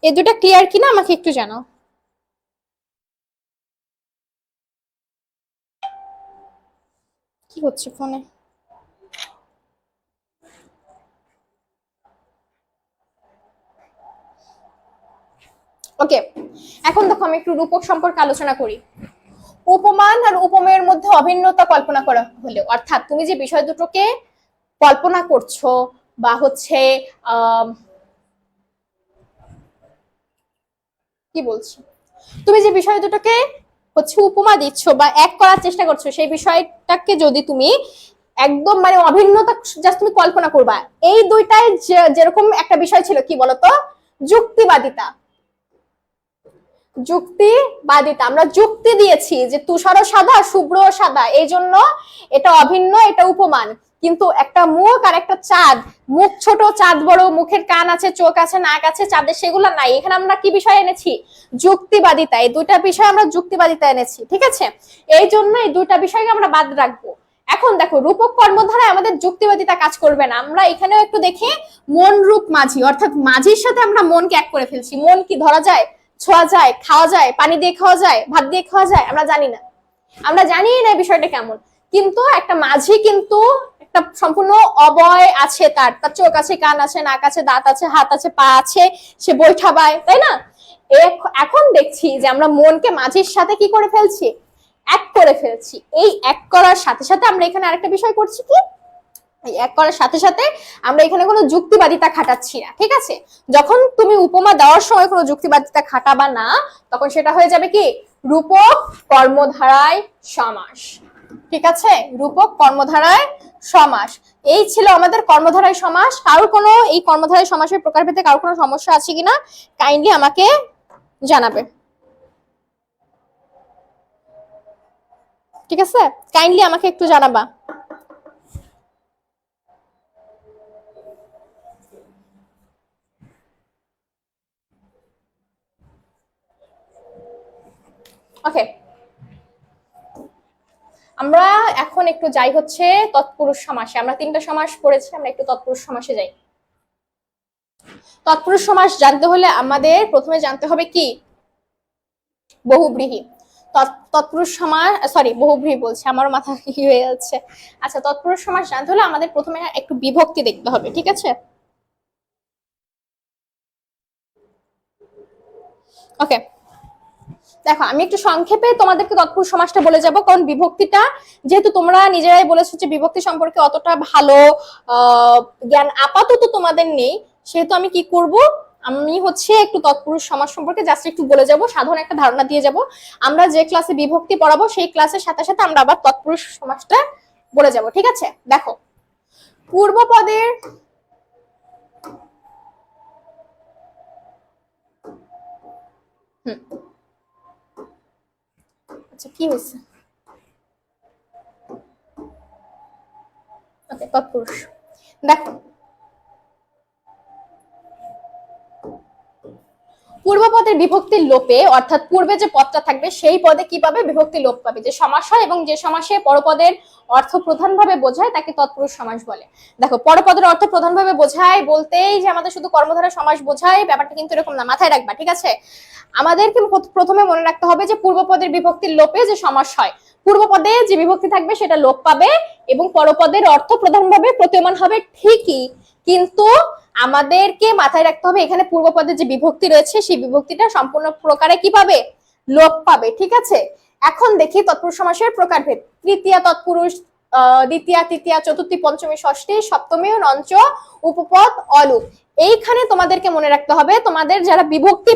এই দুটো ক্লিয়ার কিনা আমাকে একটু জানাও। কি হচ্ছে ফোনে? ওকে, এখন দেখো আমি একটু রূপক সম্পর্কে আলোচনা করি। উপমান আর উপমেয়ের মধ্যে অভিন্নতা কল্পনা করা হলে, অর্থাৎ তুমি যে বিষয় দুটোকে কল্পনা করছো বা হচ্ছে কি বলছি, তুমি যে বিষয় দুটোকে হচ্ছে উপমা দিচ্ছ বা এক করার চেষ্টা করছো, সেই বিষয়টাকে যদি তুমি একদম মানে অভিন্নতা জাস্ট তুমি কল্পনা করবা, এই দুইটাই যেরকম একটা বিষয় ছিল কি বলতো, যুক্তিবাদিতা। যুক্তিবাদিতা, আমরা যুক্তি দিয়েছি যে তুষারও সাদা শুভ্রও সাদা, এই জন্য এটা অভিন্ন, এটা উপমান। কিন্তু একটা মুখ আর একটা চাঁদ, মুখ ছোট চাঁদ বড়, মুখের কান আছে চোখ আছে নাক আছে চাঁদের সেগুলো নাই। এখানে আমরা কি বিষয় এনেছি? যুক্তিবাদিতা। এই দুইটা বিষয় আমরা যুক্তিবাদিতা এনেছি, ঠিক আছে? এই জন্য এই দুইটা বিষয়কে আমরা বাদ রাখবো। এখন দেখো, রূপক কর্মধারায় আমাদের যুক্তিবাদিতা কাজ করবে না। আমরা এখানেও একটু দেখি, মন রূপ মাঝি, অর্থাৎ মাঝির সাথে আমরা মনকে এক করে ফেলছি। মন কি ধরা যায়, ছোঁয়া যায়, খাওয়া যায়, পানি দিয়ে খাওয়া যায়, ভাত দিয়ে খাওয়া যায়? আমরা জানি না, আমরা জানি না বিষয়টা কেমন। কিন্তু একটা মাঝি কিন্তু একটা সম্পূর্ণ অবয় আছে, তার তার চোখ আছে, কান আছে, নাক আছে, দাঁত আছে, হাত আছে, পা আছে, সে বৈঠা বায়, তাই না? এখন দেখছি যে আমরা মনকে মাঝির সাথে কি করে ফেলছি, এক করে ফেলছি। এই এক করার সাথে সাথে আমরা এখানে আরেকটা বিষয় করছি কি, এক করার সাথে সাথে আমরা এখানে কোনো যুক্তিবাদিতা খাটাচ্ছি না, ঠিক আছে? যখন তুমি উপমা দেওয়ার সময় কোনো যুক্তিবাদিতা খাটাবা না, তখন সেটা হয়ে যাবে কি, রূপক কর্মধারায় সমাস। ঠিক আছে, রূপক কর্মধারায় সমাস। এই ছিল আমাদের কর্মধারায় সমাস। কারোর কোনো এই কর্মধারায় সমাসের প্রকারভেদে কারোর কোনো সমস্যা আছে কিনা কাইন্ডলি আমাকে জানাবে, ঠিক আছে? কাইন্ডলি আমাকে একটু জানাবা। ওকে, আমরা এখন একটু যাই হচ্ছে তৎপুরুষ সমাসে। আমরা তিনটা সমাস পড়েছি, আমরা একটু তৎপুরুষ সমাসে যাই। তৎপুরুষ সমাস জানতে হলে আমাদের প্রথমে জানতে হবে কি, বহুব্রীহি। তৎপুরুষ সমাস, সরি বহুব্রীহি বলছি, আমার মাথা কি হয়ে যাচ্ছে। আচ্ছা, তৎপুরুষ সমাস জানতে হলে আমাদের প্রথমে একটু বিভক্তি দেখতে হবে, ঠিক আছে? ওকে, দেখো আমি একটু সংক্ষেপে তোমাদেরকে তৎপুরুষ সমাসটা বলে যাব, কারণ বিভক্তিটা যেহেতু তোমরা নিজেরাই বলেছো যে বিভক্তি সম্পর্কে অতটা ভালো জ্ঞান আপাতত তোমাদের নেই, সেহেতু আমি কি করব, আমি হচ্ছে একটু তৎপুরুষ সমাস সম্পর্কে জাস্ট একটু বলে যাব, সাধারণ একটা ধারণা দিয়ে যাব। আমরা যে ক্লাসে বিভক্তি পড়াবো সেই ক্লাসের সাথে সাথে আমরা আবার তৎপুরুষ সমাসটা বলে যাব, ঠিক আছে? দেখো, পূর্বপদের আচ্ছা কি হয়েছে, ওকে তৎপুরুষ। দেখো, পূর্বপদের বিভক্তির লোপে অর্থাৎ পূর্বে যে পদটা থাকবে সেই পদে কি পাবে, বিভক্তি লোপ পাবে। যে সমাস হয় এবং যে সমাসে পরপদের অর্থ প্রধানভাবে বোঝায় তাকে তৎপুরুষ সমাস বলে। দেখো পরপদের অর্থ প্রধানভাবে বোঝায় বলতেই যে আমাদের শুধু কর্মধারয় সমাস বোঝায় ব্যাপারটা কিন্তু এরকম না, মাথায় রাখবা, ঠিক আছে। আমাদেরকে প্রথমে মনে রাখতে হবে যে পূর্বপদের বিভক্তির লোপে যে সমাস হয়, পূর্বপদে যে বিভক্তি থাকবে সেটা লোপ পাবে এবং পরপদের অর্থ প্রধানভাবে প্রতীয়মান হবে ঠিকই, কিন্তু আমাদেরকে মাথায় রাখতে হবে এখানে পূর্বপদে যে বিভক্তি রয়েছে সেই বিভক্তিটা সম্পূর্ণ প্রকারে কি পাবে, লোপ পাবে, ঠিক আছে। এখন দেখি তৎপুরুষ সমাসের প্রকারভেদ। তৃতীয়া তৎপুরুষ, দ্বিতীয়া, তৃতীয়া, চতুর্থী, পঞ্চমী, ষষ্ঠী, সপ্তমী, নঞ্চ, উপপদ, অলুপ। এইখানে তোমাদেরকে মনে রাখতে হবে, তোমাদের যারা বিভক্তি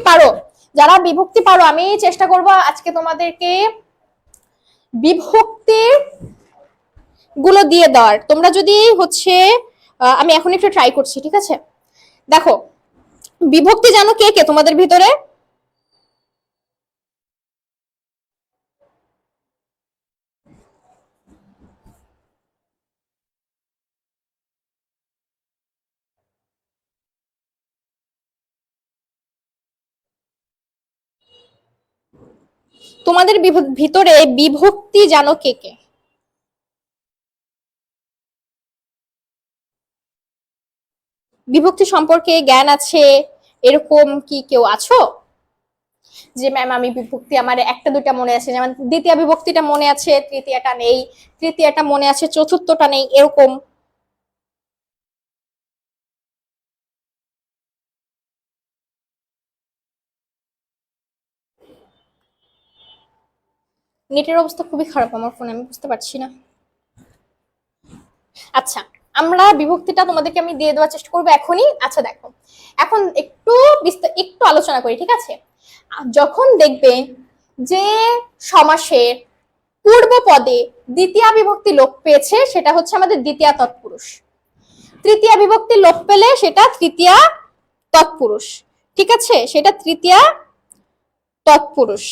পারো, আমি চেষ্টা করব আজকে তোমাদেরকে বিভক্তি গুলো দিয়ে দেওয়ার। তোমরা যদি হচ্ছে আমি এখন একটু ট্রাই করছি, ঠিক আছে। দেখো বিভক্তি জানো কে কে তোমাদের ভিতরে? তোমাদের ভিতরে বিভক্তি জানো কে কে? বিভক্তি সম্পর্কে জ্ঞান আছে এরকম কি কেউ আছো? যে ম্যাম আমি বিভক্তি আমার একটা দুটা মনে আছে, যেমন দ্বিতীয় বিভক্তিটা মনে আছে, তৃতীয়টা নেই, তৃতীয়টা মনে আছে, চতুর্থটা নেই, এরকম। নেটের অবস্থা খুবই খারাপ আমার ফোনে, আমি বুঝতে পারছি না। আচ্ছা, আমরা বিভক্তিটা তোমাদেরকে আমি দিয়ে দেওয়ার চেষ্টা করবো এখনই। আচ্ছা দেখো, এখন একটু আলোচনা করি, ঠিক আছে। যখন দেখবে যে সমাসের পূর্ব পদে দ্বিতীয় বিভক্তি লোপ পেয়েছে সেটা হচ্ছে আমাদের দ্বিতীয় তৎপুরুষ, তৃতীয় বিভক্তি লোপ পেলে সেটা তৃতীয় তৎপুরুষ, ঠিক আছে, সেটা তৃতীয় তৎপুরুষ,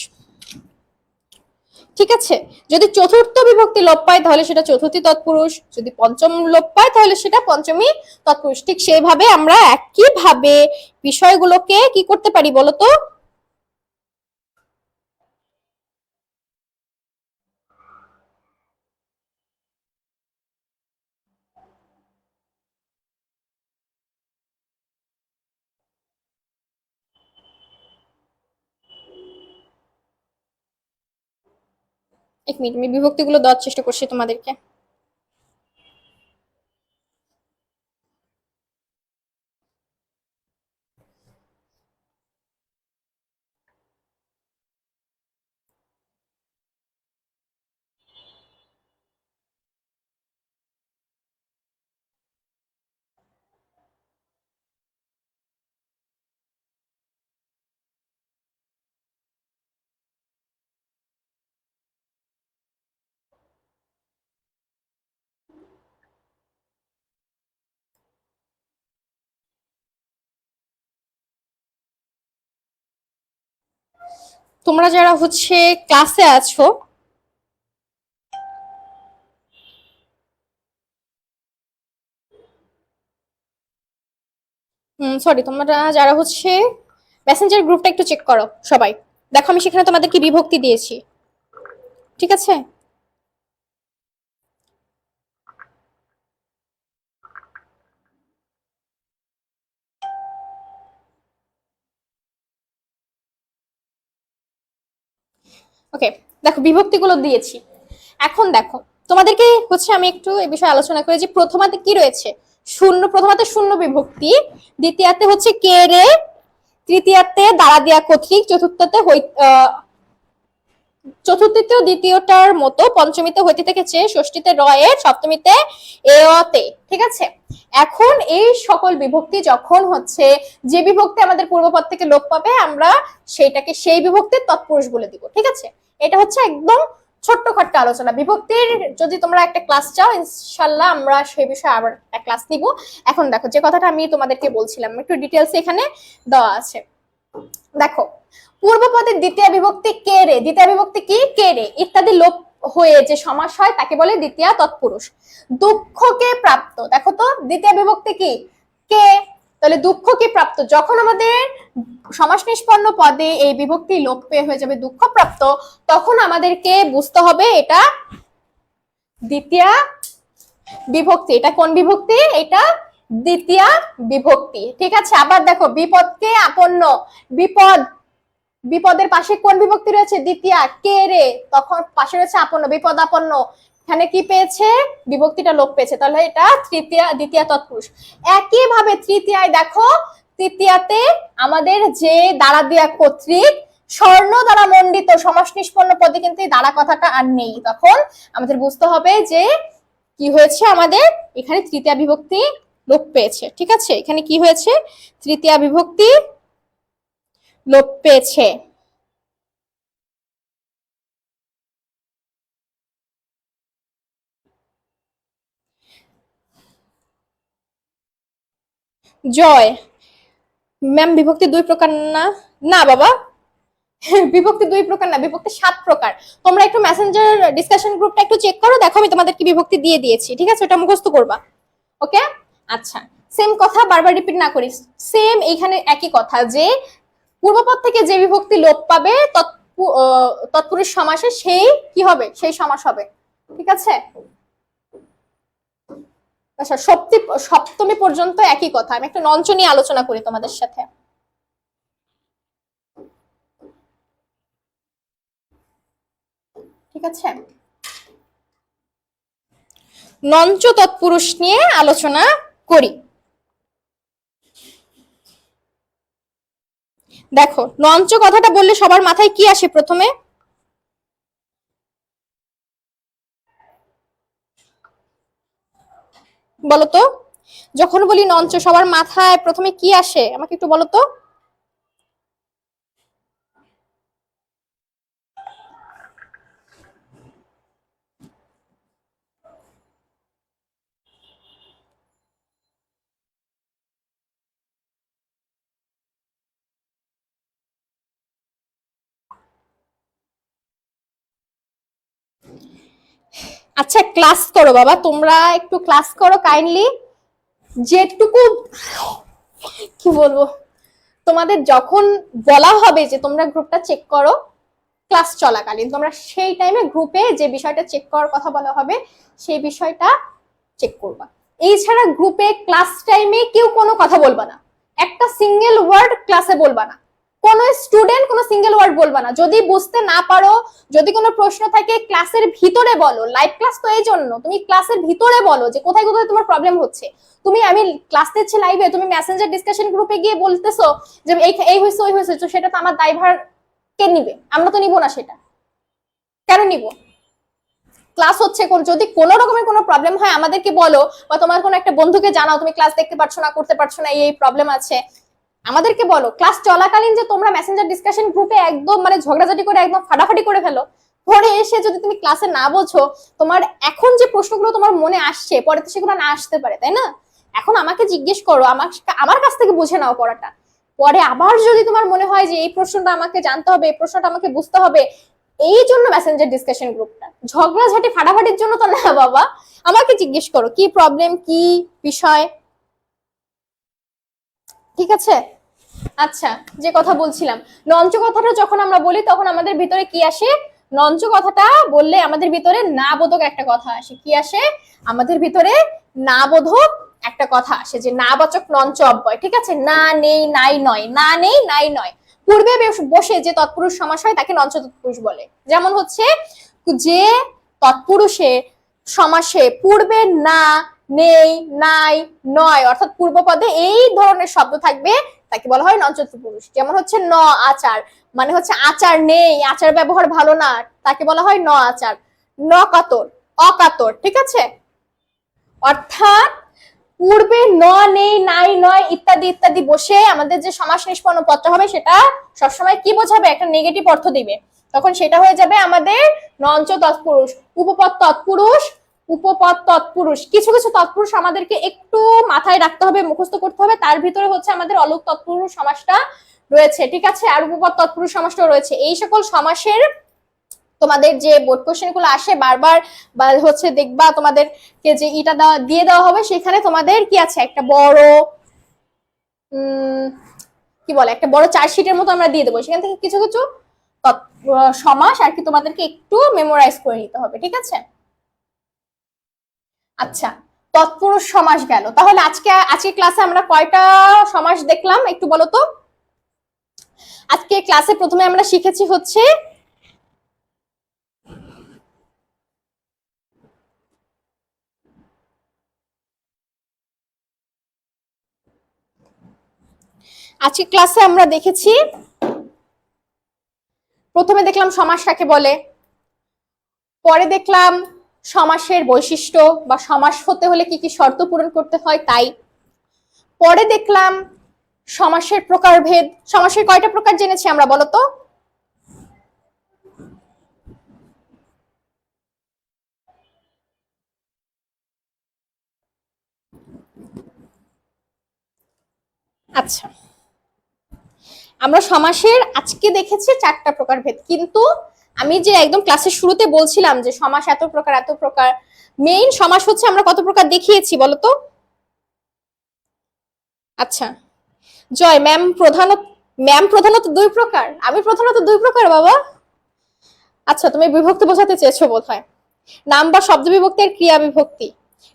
ঠিক আছে। যদি চতুর্থ বিভক্তি লোপ পায় তাহলে সেটা চতুর্থী তৎপুরুষ, যদি পঞ্চম লোপ পায় তাহলে সেটা পঞ্চমী তৎপুরুষ। ঠিক সেইভাবে আমরা একইভাবে বিষয়গুলোকে কি করতে পারি বলতো? এক মিনিট, আমি বিভক্তিগুলো দেওয়ার চেষ্টা করছি তোমাদেরকে। তোমরা যারা হচ্ছে ক্লাসে আছো, সরি, তোমরা যারা হচ্ছে মেসেঞ্জার গ্রুপটা একটু চেক করো সবাই, দেখো আমি সেখানে তোমাদেরকে বিভক্তি দিয়েছি, ঠিক আছে। ওকে, দেখো বিভক্তিগুলো দিয়েছি। এখন দেখো তোমাদেরকে হচ্ছে আমি একটু এই বিষয়ে আলোচনা করি যে প্রথমাতে কি রয়েছে, শূন্য, প্রথমাতে শূন্য বিভক্তি, দ্বিতীয়াতে হচ্ছে কে রে, তৃতীয়াতে দ্বারা দিয়া কর্তৃক, চতুর্থীতেও দ্বিতীয়টার মতো, পঞ্চমীতে হইতে থেকে চেয়ে, ষষ্ঠীতে রয়ে, সপ্তমীতে এতে, ঠিক আছে। এখন এই সকল বিভক্তি যখন হচ্ছে যে বিভক্তি আমাদের পূর্বপদ থেকে লোপ পাবে আমরা সেইটাকে সেই বিভক্তির তৎপুরুষ বলে দিব, ঠিক আছে। এটা হচ্ছে একদম ছোট্টখাট্ট আলোচনা বিভক্তির। যদি তোমরা একটা ক্লাস চাও ইনশাল্লাহ আমরা সেই বিষয়ে আবার একটা ক্লাস নিব। এখন দেখো যে কথাটা আমি তোমাদেরকে বলছিলাম একটু ডিটেলস এখানে দেওয়া আছে। দেখো পূর্বপদের দ্বিতীয় বিভক্তি কে রে, দ্বিতীয় বিভক্তি কি কে রে ইত্যাদি লোপ হয়ে যে সমাস হয় তাকে বলে দ্বিতীয় তৎপুরুষ। দুঃখকে প্রাপ্ত, দেখো তো দ্বিতীয় বিভক্তি কি কে, তাহলে দুঃখ কি প্রাপ্ত, যখন আমাদের সমাস নিষ্পন্ন পদে এই বিভক্তি লোপ পেয়ে হয়ে যাবে দুঃখ প্রাপ্ত, তখন আমাদেরকে বুঝতে হবে এটা দ্বিতীয়া বিভক্তি। এটা কোন বিভক্তি? এটা দ্বিতীয়া বিভক্তি। ঠিক আছে, আবার দেখো বিপদকে আপন্ন, বিপদ, বিপদের পাশে কোন বিভক্তি রয়েছে? দ্বিতীয়া। কে রে, তখন পাশে রয়েছে আপন্ন, বিপদ আপন্ন, এখানে কি পেয়েছে? বিভক্তিটা লোপ পেয়েছে, তাহলে এটা তৃতীয়া, দ্বিতীয়া তৎপুরুষ। একইভাবে তৃতীয়ায় দেখো, তৃতীয়াতে আমাদের যে দ্বারা দেয়া কর্তৃক স্বর্ণ দ্বারা মণ্ডিত সমাস নিষ্পন্ন পদে কিন্তু এই দ্বারা কথাটা আর নেই, তখন আমাদের বুঝতে হবে যে কি হয়েছে, আমাদের এখানে তৃতীয়া বিভক্তি লোপ পেয়েছে। ঠিক আছে, এখানে কি হয়েছে? তৃতীয়া বিভক্তি লোপ পেয়েছে। জয় ম্যাম, বিভক্তি দুই প্রকার না? না বাবা, বিভক্তি দুই প্রকার না, বিভক্তি 7 প্রকার। তোমরা একটু মেসেঞ্জার ডিসকাশন গ্রুপটা একটু চেক করো, দেখো আমি তোমাদের কি বিভক্তি দিয়ে দিয়েছি। ঠিক আছে, ওটা মুখস্থ করবা। ওকে, আচ্ছা, সেম কথা বারবার রিপিট না করি, সেম এইখানে একই কথা, যে পূর্বপদ থেকে যে বিভক্তি লোপ পাবে তৎপুরুষ সমাসে সেই কি হবে? সেই সমাস হবে। ঠিক আছে, আচ্ছা, সপ্তমী পর্যন্ত একই কথা। আমি একটা নঞ্চ নিয়ে আলোচনা করি তোমাদের সাথে। ঠিক আছে, নঞ্চ তৎপুরুষ নিয়ে আলোচনা করি। দেখো, নঞ্চ কথাটা বললে সবার মাথায় কি আসে প্রথমে? বলতো, যখন বলি নঞ্চ সবার মাথায় প্রথমে কি আসে আমাকে একটু বলতো। আচ্ছা, ক্লাস করো বাবা, তোমরা একটু ক্লাস করো কাইন্ডলি। যেটুকু কি বলবো, তোমাদের যখন বলা হবে যে তোমরা গ্রুপটা চেক করো ক্লাস চলাকালীন, তোমরা সেই টাইমে গ্রুপে যে বিষয়টা চেক করার কথা বলা হবে সেই বিষয়টা চেক করবা। এছাড়া গ্রুপে ক্লাস টাইমে কেউ কোনো কথা বলবা না, একটা সিঙ্গেল ওয়ার্ড ক্লাসে বলবা না, কোনো স্টুডেন্ট কোনো সিঙ্গেল ওয়ার্ড বলবা না। যদি বুঝতে না পারো, যদি কোনো প্রশ্ন থাকে ক্লাসের ভিতরে বলো। লাইভ ক্লাস তো এই জন্য, তুমি ক্লাসের ভিতরে বলো যে কোথায় কোথায় তোমার প্রবলেম হচ্ছে। তুমি, আমি ক্লাস দিচ্ছি লাইভে, তুমি মেসেঞ্জার ডিসকাশন গ্রুপে গিয়ে বলতেছো যে এই হয়েছে ওই হয়েছে, তো সেটা তো আমার দায়ভার কে নিবে? আমরা তো নিব না। সেটা কেন নিব? ক্লাস হচ্ছে, যদি কোনো রকমের কোনো প্রবলেম হয় আমাদেরকে বলো, বা তোমার কোনো একটা বন্ধুকে জানাও তুমি ক্লাস দেখতে পারছো না, করতে পারছো না, এই প্রবলেম আছে, আমাদেরকে বলো। ক্লাস চলাকালীন যে তোমরা মেসেঞ্জার ডিসকাশন গ্রুপে একদম মানে ঝগড়াঝাটি করে একদম ফাটাফাটি করে ফেলো, পরে এসে যদি তুমি ক্লাসে না বোঝো, তোমার এখন যে প্রশ্নগুলো তোমার মনে আসছে পরে তো সেগুলো না আসতে পারে, তাই না? এখন আমাকে জিজ্ঞেস করো, আমার কাছ থেকে বুঝে নাও পড়াটা, পরে আবার যদি তোমার মনে হয় যে এই প্রশ্নটা আমাকে জানতে হবে, এই প্রশ্নটা আমাকে বুঝতে হবে, এই জন্য মেসেঞ্জার ডিসকাশন গ্রুপটা, ঝগড়াঝাটি ফাটাফাটির জন্য তো না বাবা। আমাকে জিজ্ঞেস করো কি প্রবলেম, কি বিষয়। ঠিক আছে, আচ্ছা, যে কথা বলছিলাম, নঞ্চ কথাটা যখন আমরা বলি তখন আমাদের ভিতরে কি আসে? নঞ্চ কথাটা বললে আমাদের ভিতরে না বোধক একটা কথা আসে। কি আসে আমাদের ভিতরে? না বোধক একটা কথা আসে, যে না বাচক নঞ্চ অব্যয়। ঠিক আছে, না নেই নাই নয়, না নেই নাই নয়, পূর্বে বসে যে তৎপুরুষ সমাস হয় তাকে নঞ্চ তৎপুরুষ বলে। যেমন হচ্ছে, যে তৎপুরুষে সমাসে পূর্বে না, নেই, নাই, নয় অর্থাৎ পূর্বপদে এই ধরনের শব্দ থাকবে তাকে বলা হয় নঞ্চ তৎপুরুষ। যেমন হচ্ছে ন আচার, মানে হচ্ছে আচার নেই, আচার ব্যবহার ভালো না, তাকে বলা হয় ন আচার। ন কাতর, অকাতর। ঠিক আছে, অর্থাৎ পূর্বে ন, নেই, নাই, নয় ইত্যাদি ইত্যাদি বসে আমাদের যে সমাস নিষ্পন্ন পদটা হবে সেটা সবসময় কি বোঝাবে? একটা নেগেটিভ অর্থ দিবে। তখন সেটা হয়ে যাবে আমাদের নঞ্চ তৎপুরুষ। উপপদ তৎপুরুষ, উপপদ তৎপুরুষ, কিছু কিছু তৎপুরুষ আমাদেরকে একটু মাথায় রাখতে হবে, মুখস্থ করতে হবে। তার ভিতরে হচ্ছে আমাদের অলুক তৎপুরুষ সমাসটা রয়েছে। ঠিক আছে, আর উপপদ তৎপুরুষ সমাসটা রয়েছে। এই সকল সমাসের তোমাদের যে বোর্ড কোশ্চেন গুলো আসে বারবার, বা হচ্ছে দেখবা তোমাদেরকে যে দিয়ে দেওয়া হবে, সেখানে তোমাদের কি আছে? একটা বড় কি বলে একটা বড় চার্টশিটের মতো আমরা দিয়ে দেবো, সেখান থেকে কিছু কিছু সমাস আর কি তোমাদেরকে একটু মেমোরাইজ করে নিতে হবে, ঠিক আছে? আচ্ছা, তৎপুরুষ সমাস গেল। তাহলে আজকে ক্লাসে আমরা কয়টা সমাস দেখলাম একটু বলো তো? আজকে ক্লাসে প্রথমে আমরা শিখেছি হচ্ছে আজকে ক্লাসে আমরা দেখেছি, প্রথমে দেখলাম সমাস কাকে বলে, পরে দেখলাম সমাসের বৈশিষ্ট্য বা সমাস হতে হলে কি কি শর্ত পূরণ করতে হয় তাই, পরে দেখলাম সমাসের প্রকারভেদ। সমাসের কয়টা প্রকার জেনেছি আমরা বলো তো? আচ্ছা, আমরা সমাসের আজকে দেখেছি 4টা প্রকারভেদ, কিন্তু আমি যে একদম ক্লাসের শুরুতে বলছিলাম যে সমাস এত প্রকার এত প্রকার, মেইন সমাস হচ্ছে আমরা কত প্রকার দেখিয়েছি বলো তো? আচ্ছা, জয় ম্যাম প্রধানত 2 প্রকার, আমি প্রধানত 2 প্রকার বাবা। আচ্ছা, তুমি বিভক্তি বোঝাতে চেয়েছো বোধহয়। নাম বা শব্দ বিভক্তি আর ক্রিয়া বিভক্তি।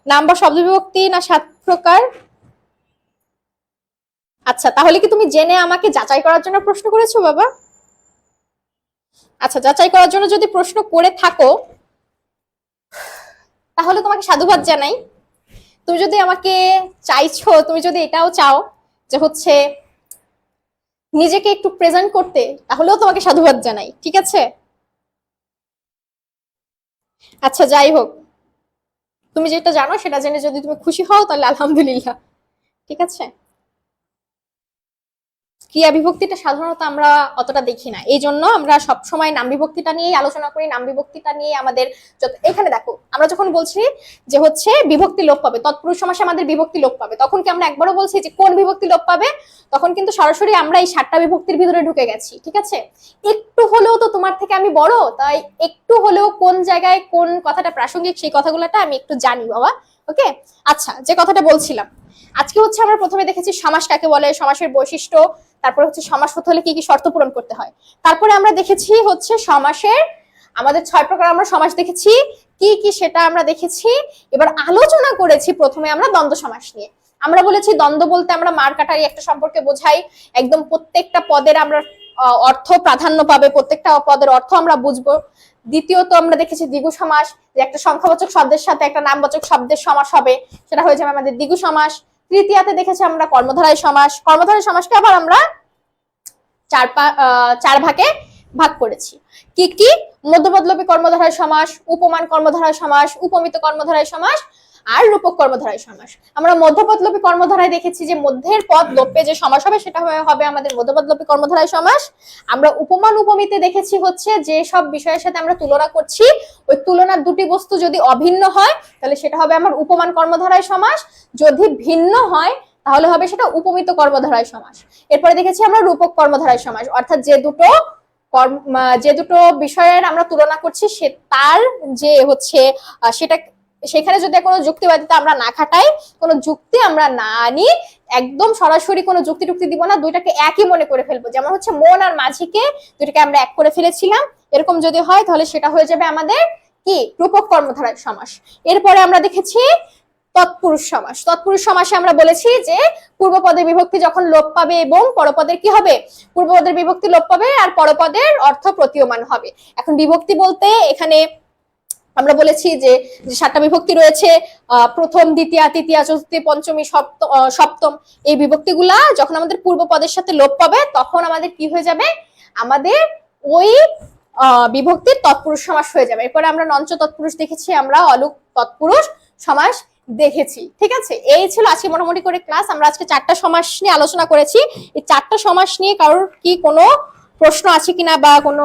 নাম বা শব্দ বিভক্তি না 7 প্রকার? আচ্ছা, তাহলে কি তুমি জেনে আমাকে যাচাই করার জন্য প্রশ্ন করেছো বাবা? আচ্ছা, যাচাই করার জন্য যদি প্রশ্ন করে থাকো তাহলে তোমাকে সাধুবাদ জানাই। তুমি যদি আমাকে চাইছো, তুমি যদি এটাও চাও যে হচ্ছে নিজেকে একটু প্রেজেন্ট করতে, তাহলেও তোমাকে সাধুবাদ জানাই, ঠিক আছে? আচ্ছা, যাই হোক, তুমি যেটা জানো সেটা জেনে যদি তুমি খুশি হও তাহলে আলহামদুলিল্লাহ, ঠিক আছে? ক্রিয়া বিভক্তিটা সাধারণত আমরা অতটা দেখি না, এই জন্য আমরা সবসময় নাম বিভক্তিটা নিয়েই আলোচনা করি। নাম বিভক্তিটা নিয়ে আমাদের এখানে দেখো, আমরা যখন বলছি যে হচ্ছে বিভক্তি লোপ পাবে, তৎপুরুষ সমাসে আমাদের বিভক্তি লোপ পাবে, তখন কি আমরা একবারও বলছি যে কোন বিভক্তি লোপ পাবে? তখন কিন্তু সরাসরি আমরা এই 7টা বিভক্তির ভিতরে ঢুকে গেছি, ঠিক আছে? একটু হলেও তো তোমার থেকে আমি বড়, তাই একটু হলেও কোন জায়গায় কোন কথাটা প্রাসঙ্গিক সেই কথাগুলোটা আমি একটু জানি বাবা। ওকে, আচ্ছা, যে কথাটা বলছিলাম, আজকে হচ্ছে আমরা প্রথমে দেখেছি সমাস কাকে বলে, সমাসের বৈশিষ্ট্য, তারপরে হচ্ছে সমাস হতে হলে কি কি শর্ত পূরণ করতে হয়, তারপরে আমরা দেখেছি হচ্ছে সমাসের আমাদের 6 প্রকার আমরা সমাস দেখেছি কি কি সেটা আমরা দেখেছি। এবার আলোচনা করেছি প্রথমে আমরা দ্বন্দ্ব সমাস নিয়ে। আমরা বলেছি দ্বন্দ্ব বলতে আমরা মার কাটারি একটা সম্পর্কে বোঝাই, একদম প্রত্যেকটা পদের আমরা অর্থ প্রাধান্য পাবে, প্রত্যেকটা পদের অর্থ আমরা বুঝবো। দ্বিতীয়ত আমরা দেখেছি দ্বিগু সমাস, যে একটা সংখ্যাবাচক শব্দের সাথে একটা নামবাচক শব্দের সমাস হবে, সেটা হয়ে যাবে আমাদের দ্বিগু সমাস। তৃতীয়াতে দেখেছি আমরা কর্মধারয় সমাস। কর্মধারয় সমাসকে আবার আমরা 4 ভাগে ভাগ করেছি। কি কি? মধ্যপদলোপী কর্মধারয় সমাস, উপমান কর্মধারয় সমাস, উপমিত কর্মধারয় সমাস আর রূপক কর্মধারয় সমাস। আমরা মধ্যপদলোপী কর্মধারায় দেখেছি যে মধ্যের পদ লোপে যে সমাস হবে সেটা হবে আমাদের মধ্যপদলোপী কর্মধারয় সমাস। আমরা উপমান উপমিতে দেখেছি হচ্ছে যে সব বিষয়ের সাথে আমরা তুলনা করছি, ওই তুলনার দুটি বস্তু যদি অভিন্ন হয় তাহলে সেটা হবে আমার উপমান কর্মধারয় সমাস, যদি ভিন্ন হয় তাহলে হবে সেটা উপমিত কর্মধারয় সমাস। এরপরে দেখেছি আমরা রূপক কর্মধারয় সমাস, অর্থাৎ যে দুটো বিষয়ের আমরা তুলনা করছি সে তার যে হচ্ছে সেটা সেখানে যদি কোনো যুক্তিবাদিতা আমরা না খাটাই, কোনো যুক্তি আমরা না আনি, একদম সরাসরি কোনো যুক্তি টুক্তি দিব না, দুইটাকে একই মনে করে ফেলবো, যেমন হচ্ছে মন আর মাঝিকে দুইটাকে আমরা এক করে ফেলেছিলাম, এরকম যদি হয় তাহলে সেটা হয়ে যাবে আমাদের কি রূপক কর্মধারয় সমাস। এরপরে আমরা দেখেছি তৎপুরুষ সমাস। তৎপুরুষ সমাসে আমরা বলেছি যে পূর্বপদের বিভক্তি যখন লোপ পাবে এবং পরপদের কি হবে, পূর্বপদের বিভক্তি লোপ পাবে আর পরপদের অর্থ প্রতীয়মান হবে। এখন বিভক্তি বলতে এখানে আমরা বলেছি যে 7টা বিভক্তি রয়েছে, প্রথম, দ্বিতীয়া, তৃতীয়া, চতুর্থী, পঞ্চমী, সপ্তম। এই বিভক্তিগুলা যখন আমাদের পূর্বপদের সাথে লোপ পাবে তখন আমাদের কি হয়ে যাবে, আমাদের ওই বিভক্তির তৎপুরুষ সমাস হয়ে যাবে। এরপরে আমরা নঞ্চ তৎপুরুষ দেখেছি, আমরা অলুক তৎপুরুষ সমাস দেখেছি, ঠিক আছে? এই ছিল আজকে মোটামুটি করে ক্লাস। আমরা আজকে 4টা সমাস নিয়ে আলোচনা করেছি। এই 4টা সমাস নিয়ে কারোর কি কোনো প্রশ্ন আছে কিনা বা কোনো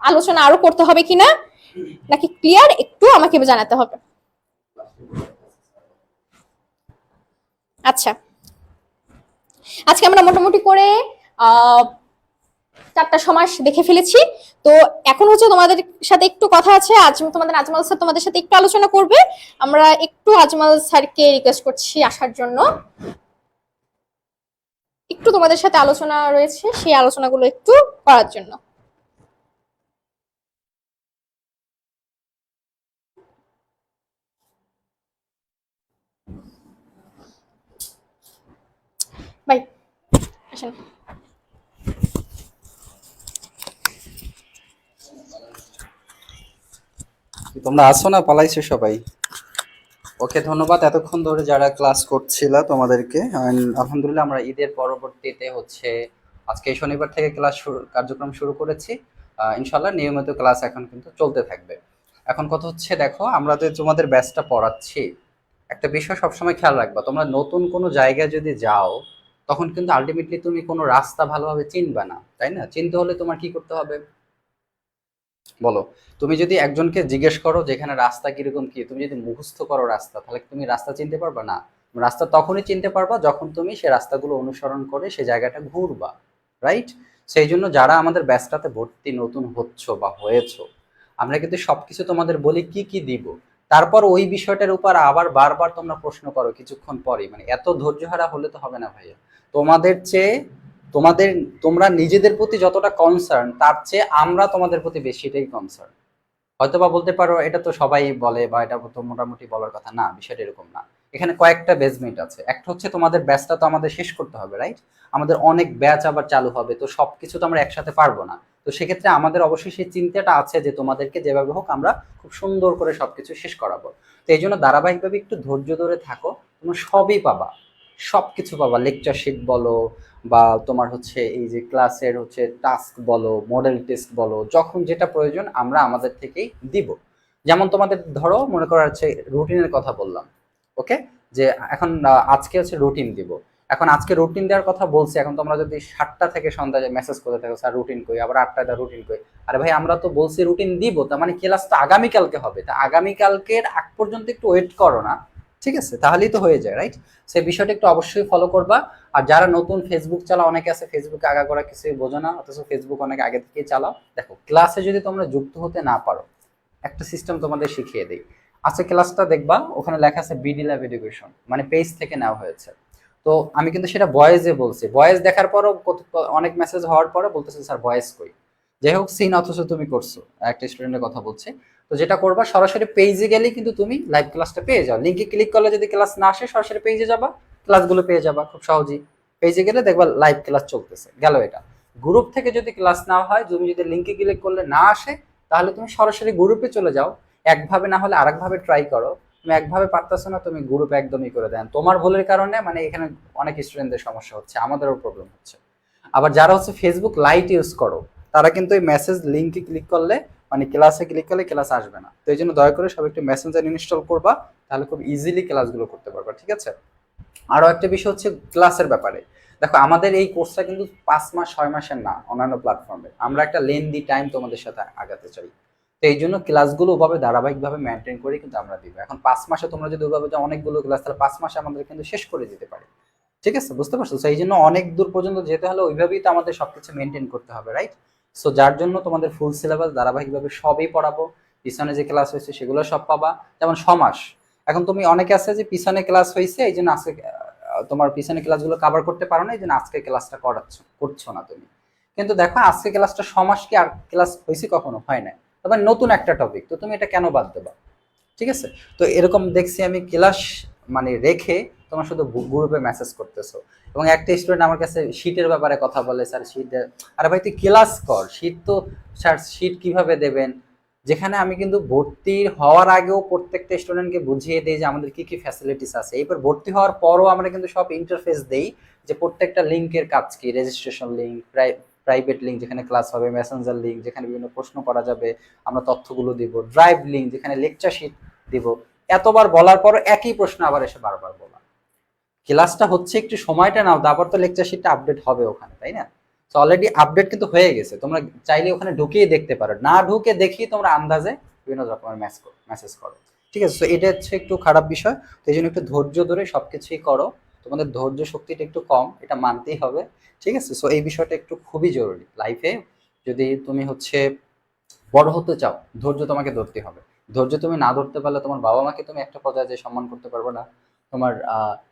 আলোচনা আরো করতে হবে কিনা, নাকি ক্লিয়ার একটু আমাকে জানাতে হবে। আচ্ছা, আজকে আমরা মোটামুটি করে 4টা সমাস দেখে ফেলেছি। তো এখন হচ্ছে তোমাদের সাথে একটু কথা আছে, আজ তোমাদের আজমাল স্যার তোমাদের সাথে একটু আলোচনা করবে। আমরা একটু আজমাল স্যারকে রিকোয়েস্ট করছি আসার জন্য। একটু তোমাদের সাথে আলোচনা রয়েছে, সেই আলোচনাগুলো একটু করার জন্য। বাই, আসেন। তোমরা আসো না, পালাইছো সবাই? ওকে, ধন্যবাদ এতক্ষণ ধরে যারা ক্লাস করছিল তোমাদেরকে। আলহামদুলিল্লাহ আমরা ঈদের পরবর্তীতে হচ্ছে আজকে শনিবার থেকে ক্লাস কার্যক্রম শুরু করেছি। ইনশাল্লাহ নিয়মিত ক্লাস এখন কিন্তু চলতে থাকবে। এখন কথা হচ্ছে, দেখো আমরা যে তোমাদের ব্যাচটা পড়াচ্ছি, একটা বিষয় সবসময় খেয়াল রাখবা, তোমরা নতুন কোনো জায়গায় যদি যাও তখন কিন্তু আলটিমেটলি তুমি কোনো রাস্তা ভালোভাবে চিনবা না, তাই না? চিনতে হলে তোমার কি করতে হবে বলো? তুমি যদি একজনকে জিজ্ঞেস করো যেখানে রাস্তা কিরকম কি, তুমি যদি মুখস্থ করো রাস্তা, তাহলে তুমি রাস্তা চিনতে পারবা না। রাস্তা তখনই চিনতে পারবা যখন তুমি সে রাস্তাগুলো অনুসরণ করে সে জায়গাটা ঘুরবা, রাইট? সেই জন্য যারা আমাদের ব্যাচটাতে ভর্তি নতুন হচ্ছ বা হয়েছো, আমরা কিন্তু সবকিছু তোমাদের বলি কি কি দিব, তারপর ওই বিষয়টার উপর আবার বারবার তোমরা প্রশ্ন করো কিছুক্ষণ পরে, মানে এত ধৈর্যহারা হলে তো হবে না ভাইয়া। তোমাদের চেয়ে তোমাদের তোমরা নিজেদের প্রতি যতটা কনসার্ন, তার চেয়ে আমরা তোমাদের প্রতি বেশিটাই কনসার্ন। হয়তোবা বলতে পারো এটা তো সবাই বলে বা এটা তো মোটামুটি বলার কথা না, বিষয়টা এরকম না। এখানে কয়েকটা বেসমেন্ট আছে। একটা হচ্ছে তোমাদের ব্যাচটা তো আমাদের শেষ করতে হবে, রাইট? আমাদের অনেক ব্যাচ আবার চালু হবে, তো সবকিছু তো আমরা একসাথে পারবো না। তো সেক্ষেত্রে আমাদের অবশ্যই সেই চিন্তাটা আছে যে তোমাদেরকে যেভাবে হোক আমরা খুব সুন্দর করে সবকিছু শেষ করাবো। তো এই জন্য ধারাবাহিকভাবে একটু ধৈর্য ধরে থাকো, তোমরা সবই পাবা, সবকিছু পাবা। লেকচার শিট বলো বা তোমার হচ্ছে এই যে ক্লাসের হচ্ছে টাস্ক বলো, মডেল টেস্ট বলো, যখন যেটা প্রয়োজন আমরা আমাদের থেকেই দিব। যেমন তোমাদের ধরো মনে করা হচ্ছে রুটিনের কথা বললাম, ওকে, যে এখন আজকে হচ্ছে রুটিন দিব। এখন আজকে রুটিন দেওয়ার কথা বলছি, এখন তোমরা যদি 7টা থেকে সন্ধ্যা মেসেজ করতে থাকো স্যার রুটিন কই, আবার 8টায় দা রুটিন কই। আরে ভাই আমরা তো বলছি রুটিন দিব, তার মানে ক্লাস তো আগামীকালকে হবে, তা আগামীকালকের আগ পর্যন্ত একটু ওয়েট করো না, ঠিক আছে? তাহলেই তো হয়ে যায়, রাইট? সেই বিষয়টা একটু অবশ্যই ফলো করবা। আর যারা নতুন ফেসবুক চালাও, অনেকে আছে ফেসবুকে আগাগোড়া কিছুই বোঝো না, অথচ ফেসবুক অনেক আগে থেকেই চালাও। দেখো ক্লাসে যদি তোমরা যুক্ত হতে না পারো, একটা সিস্টেম তোমাদের শিখিয়ে দিই। আজকে ক্লাসটা দেখবা, ওখানে লেখা আছে বিডি ল্যাব এডুকেশন, মানে পেজ থেকে নেওয়া হয়েছে। তো আমি কিন্তু সেটা ভয়েসে বলছি, ভয়েস দেখার পরও অনেক মেসেজ হওয়ার পরে বলতেছে স্যার ভয়েস কই। যাই হোক, সিন অথচ তুমি করছো, একটা স্টুডেন্টের কথা বলছে। তো যেটা করবা, সরাসরি পেজে গেলেই কিন্তু তুমি লাইভ ক্লাসটা পেয়ে যাও। লিঙ্কে ক্লিক করলে যদি ক্লাস না আসে, সরাসরি পেজে যাবা, ক্লাসগুলো পেয়ে যাবা খুব সহজেই। পেজে গেলে দেখবা লাইভ ক্লাস চলতেছে, গেল এটা। গ্রুপ থেকে যদি ক্লাস না হয়, তুমি যদি লিঙ্কে ক্লিক করলে না আসে, তাহলে তুমি সরাসরি গ্রুপে চলে যাও। একভাবে না হলে আরেকভাবে ট্রাই করো। তুমি একভাবে পারতেছো না, তুমি গ্রুপ একদমই করে দেন। তোমার ভুলের কারণে মানে এখানে অনেক স্টুডেন্টদের সমস্যা হচ্ছে, আমাদেরও প্রবলেম হচ্ছে। আবার যারা হচ্ছে ফেসবুক লাইট ইউজ করো, তারা কিন্তু এই মেসেজ লিঙ্কে ক্লিক করলে, মানে ক্লাসে ক্লিক করলে ক্লাস আসবে না। তো এই জন্য দয়া করে সব একটু মেসেঞ্জার ইনস্টল করবা, তাহলে খুব ইজিলি ক্লাসগুলো করতে পারবা, ঠিক আছে? আরো একটা বিষয় হচ্ছে ক্লাসের ব্যাপারে। দেখো আমাদের এই কোর্সটা কিন্তু 5 মাস 6 মাসের না, অন্যান্য প্ল্যাটফর্মে আমরা একটা লেন্দি টাইম তোমাদের সাথে আগাতে চাই। তো এই জন্য ক্লাসগুলো ওভাবে ধারাবাহিকভাবে মেনটেন করে কিন্তু আমরা দিব। এখন 5 মাসে তোমরা যদি ওভাবে যে অনেকগুলো ক্লাস, তাহলে 5 মাসে আমাদের কিন্তু শেষ করে দিতে পারে, ঠিক আছে? বুঝতে পারছো? সেই জন্য অনেক দূর পর্যন্ত যেতে হলে ওইভাবেই তো আমাদের সবকিছু মেনটেন করতে হবে, রাইট? সো যার জন্য তোমাদের ফুল সিলেবাস ধারাবাহিকভাবে সবই পড়াবো। পিছনে যে ক্লাস হয়েছে সেগুলো সব পাবা। যেমন সমাস, এখন তুমি অনেকে আছে যে পিছনে ক্লাস হয়েছে এই জন্য আজকে তোমার পিছনে ক্লাসগুলো কভার করতে পারো না, এই জন্য আজকে ক্লাসটা করছো না তুমি। কিন্তু দেখো আজকে ক্লাসটা সমাস কি আর ক্লাস হয়েছে? কখনো হয় না। তবে নতুন একটা টপিক, তো তুমি এটা কেন বাদ দেবা? ঠিক আছে? তো এরকম দেখছি আমি ক্লাস মানে রেখে তোমার শুধু গ্রুপে মেসেজ করতেছো। এবং একটা স্টুডেন্ট আমার কাছে শীটের ব্যাপারে কথা বলে, স্যার শীট। আরে ভাই তুই ক্লাস কর, শীট তো স্যার শীট কিভাবে দেবেন? যেখানে আমি কিন্তু ভর্তি হওয়ার আগেও প্রত্যেকটা স্টুডেন্টকে বুঝিয়ে দিই যে আমাদের কি কি ফ্যাসিলিটিস আছে। এরপর ভর্তি হওয়ার পরও আমরা কিন্তু সব ইন্টারফেস দেই, যে প্রত্যেকটা লিঙ্কের কাজ কি, রেজিস্ট্রেশন লিঙ্ক, প্রাইভেট লিঙ্ক যেখানে ক্লাস হবে, মেসেঞ্জার লিঙ্ক যেখানে বিভিন্ন প্রশ্ন করা যাবে, আমরা তথ্যগুলো দিব, ড্রাইভ লিঙ্ক যেখানে লেকচার শিট দিব। এতবার বলার পর একই প্রশ্ন আবার এসে বারবার বলা। ক্লাসটা হচ্ছে একটু সময়টা নাও, তারপর তো লেকচার শিটটা আপডেট হবে ওখানে, তাই না? তো অলরেডি আপডেট কিন্তু হয়ে গেছে, তোমরা চাইলে ওখানে ঢুকিয়ে দেখতে পারো, না ঢুকে দেখি তোমরা আন্দাজে বিভিন্ন রকমের মেসেজ করো, ঠিক আছে? তো এটা হচ্ছে একটু খারাপ বিষয়। তো এই জন্য একটু ধৈর্য ধরে সবকিছুই করো। তোমাদের ধৈর্য শক্তিটা একটু কম, এটা মানতেই হবে, ঠিক আছে? সো এই বিষয়টা একটু খুবই জরুরি লাইফে। যদি তুমি হচ্ছে বড় হতে চাও, ধৈর্য তোমাকে ধরতে হবে। ধৈর্য তুমি না ধরতে পারলে তোমার বাবা মাকে তুমি একটা পর্যায়ে যেয়ে সম্মান করতে পারবে না, তোমার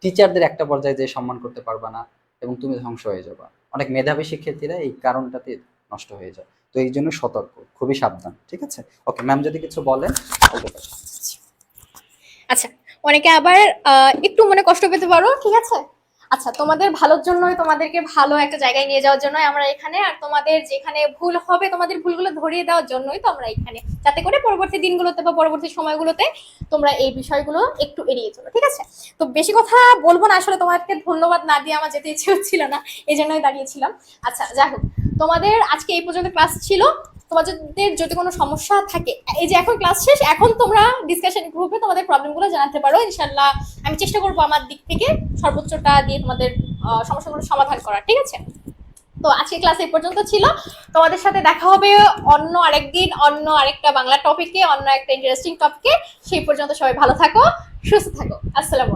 টিচারদের একটা পর্যায়ে যেয়ে সম্মান করতে পারবে না, এবং তুমি ধ্বংস হয়ে যাবা। অনেক মেধাবী শিক্ষার্থীরা এই কারণটাতে নষ্ট হয়ে যায়। তো এই জন্য সতর্ক, খুবই সাবধান, ঠিক আছে? ওকে ম্যাম, যদি কিছু বলেন। আচ্ছা, অনেকে আবার একটু মনে কষ্ট পেতে পারো, ঠিক আছে? আচ্ছা, তোমাদের ভালোর জন্যই, তোমাদেরকে ভালো একটা জায়গায় নিয়ে যাওয়ার জন্যই আমরা এখানে, আর তোমাদের যেখানে ভুল হবে তোমাদের ভুলগুলো ধরিয়ে দেওয়ার জন্যই তো আমরা এখানে, যাতে করে পরবর্তী দিনগুলোতে বা পরবর্তী সময়গুলোতে তোমরা এই বিষয়গুলো একটু এড়িয়ে চলো, ঠিক আছে? তো বেশি কথা বলবো না, আসলে তোমাদেরকে ধন্যবাদ না দিয়ে আমার যেতে ইচ্ছে হচ্ছিল না, এই জন্যই দাঁড়িয়েছিলাম। আচ্ছা, যাই হোক, তোমাদের আজকে এই পর্যন্ত ক্লাস ছিল। তোমাদের যদি কোনো সমস্যা থাকে, এই যে এখন ক্লাস শেষ, এখন তোমরা ডিসকাশন গ্রুপে তোমাদের প্রবলেমগুলো জানাতে পারো। ইনশাল্লাহ আমি চেষ্টা করবো আমার দিক থেকে সর্বোচ্চটা দিয়ে তোমাদের সমস্যাগুলো সমাধান করার, ঠিক আছে? তো আজকে ক্লাস এই পর্যন্ত ছিল। তোমাদের সাথে দেখা হবে অন্য আরেকদিন, অন্য আরেকটা বাংলা টপিকে, অন্য একটা ইন্টারেস্টিং টপিকে। সেই পর্যন্ত সবাই ভালো থাকো, সুস্থ থাকো। আসসালামু আলাইকুম।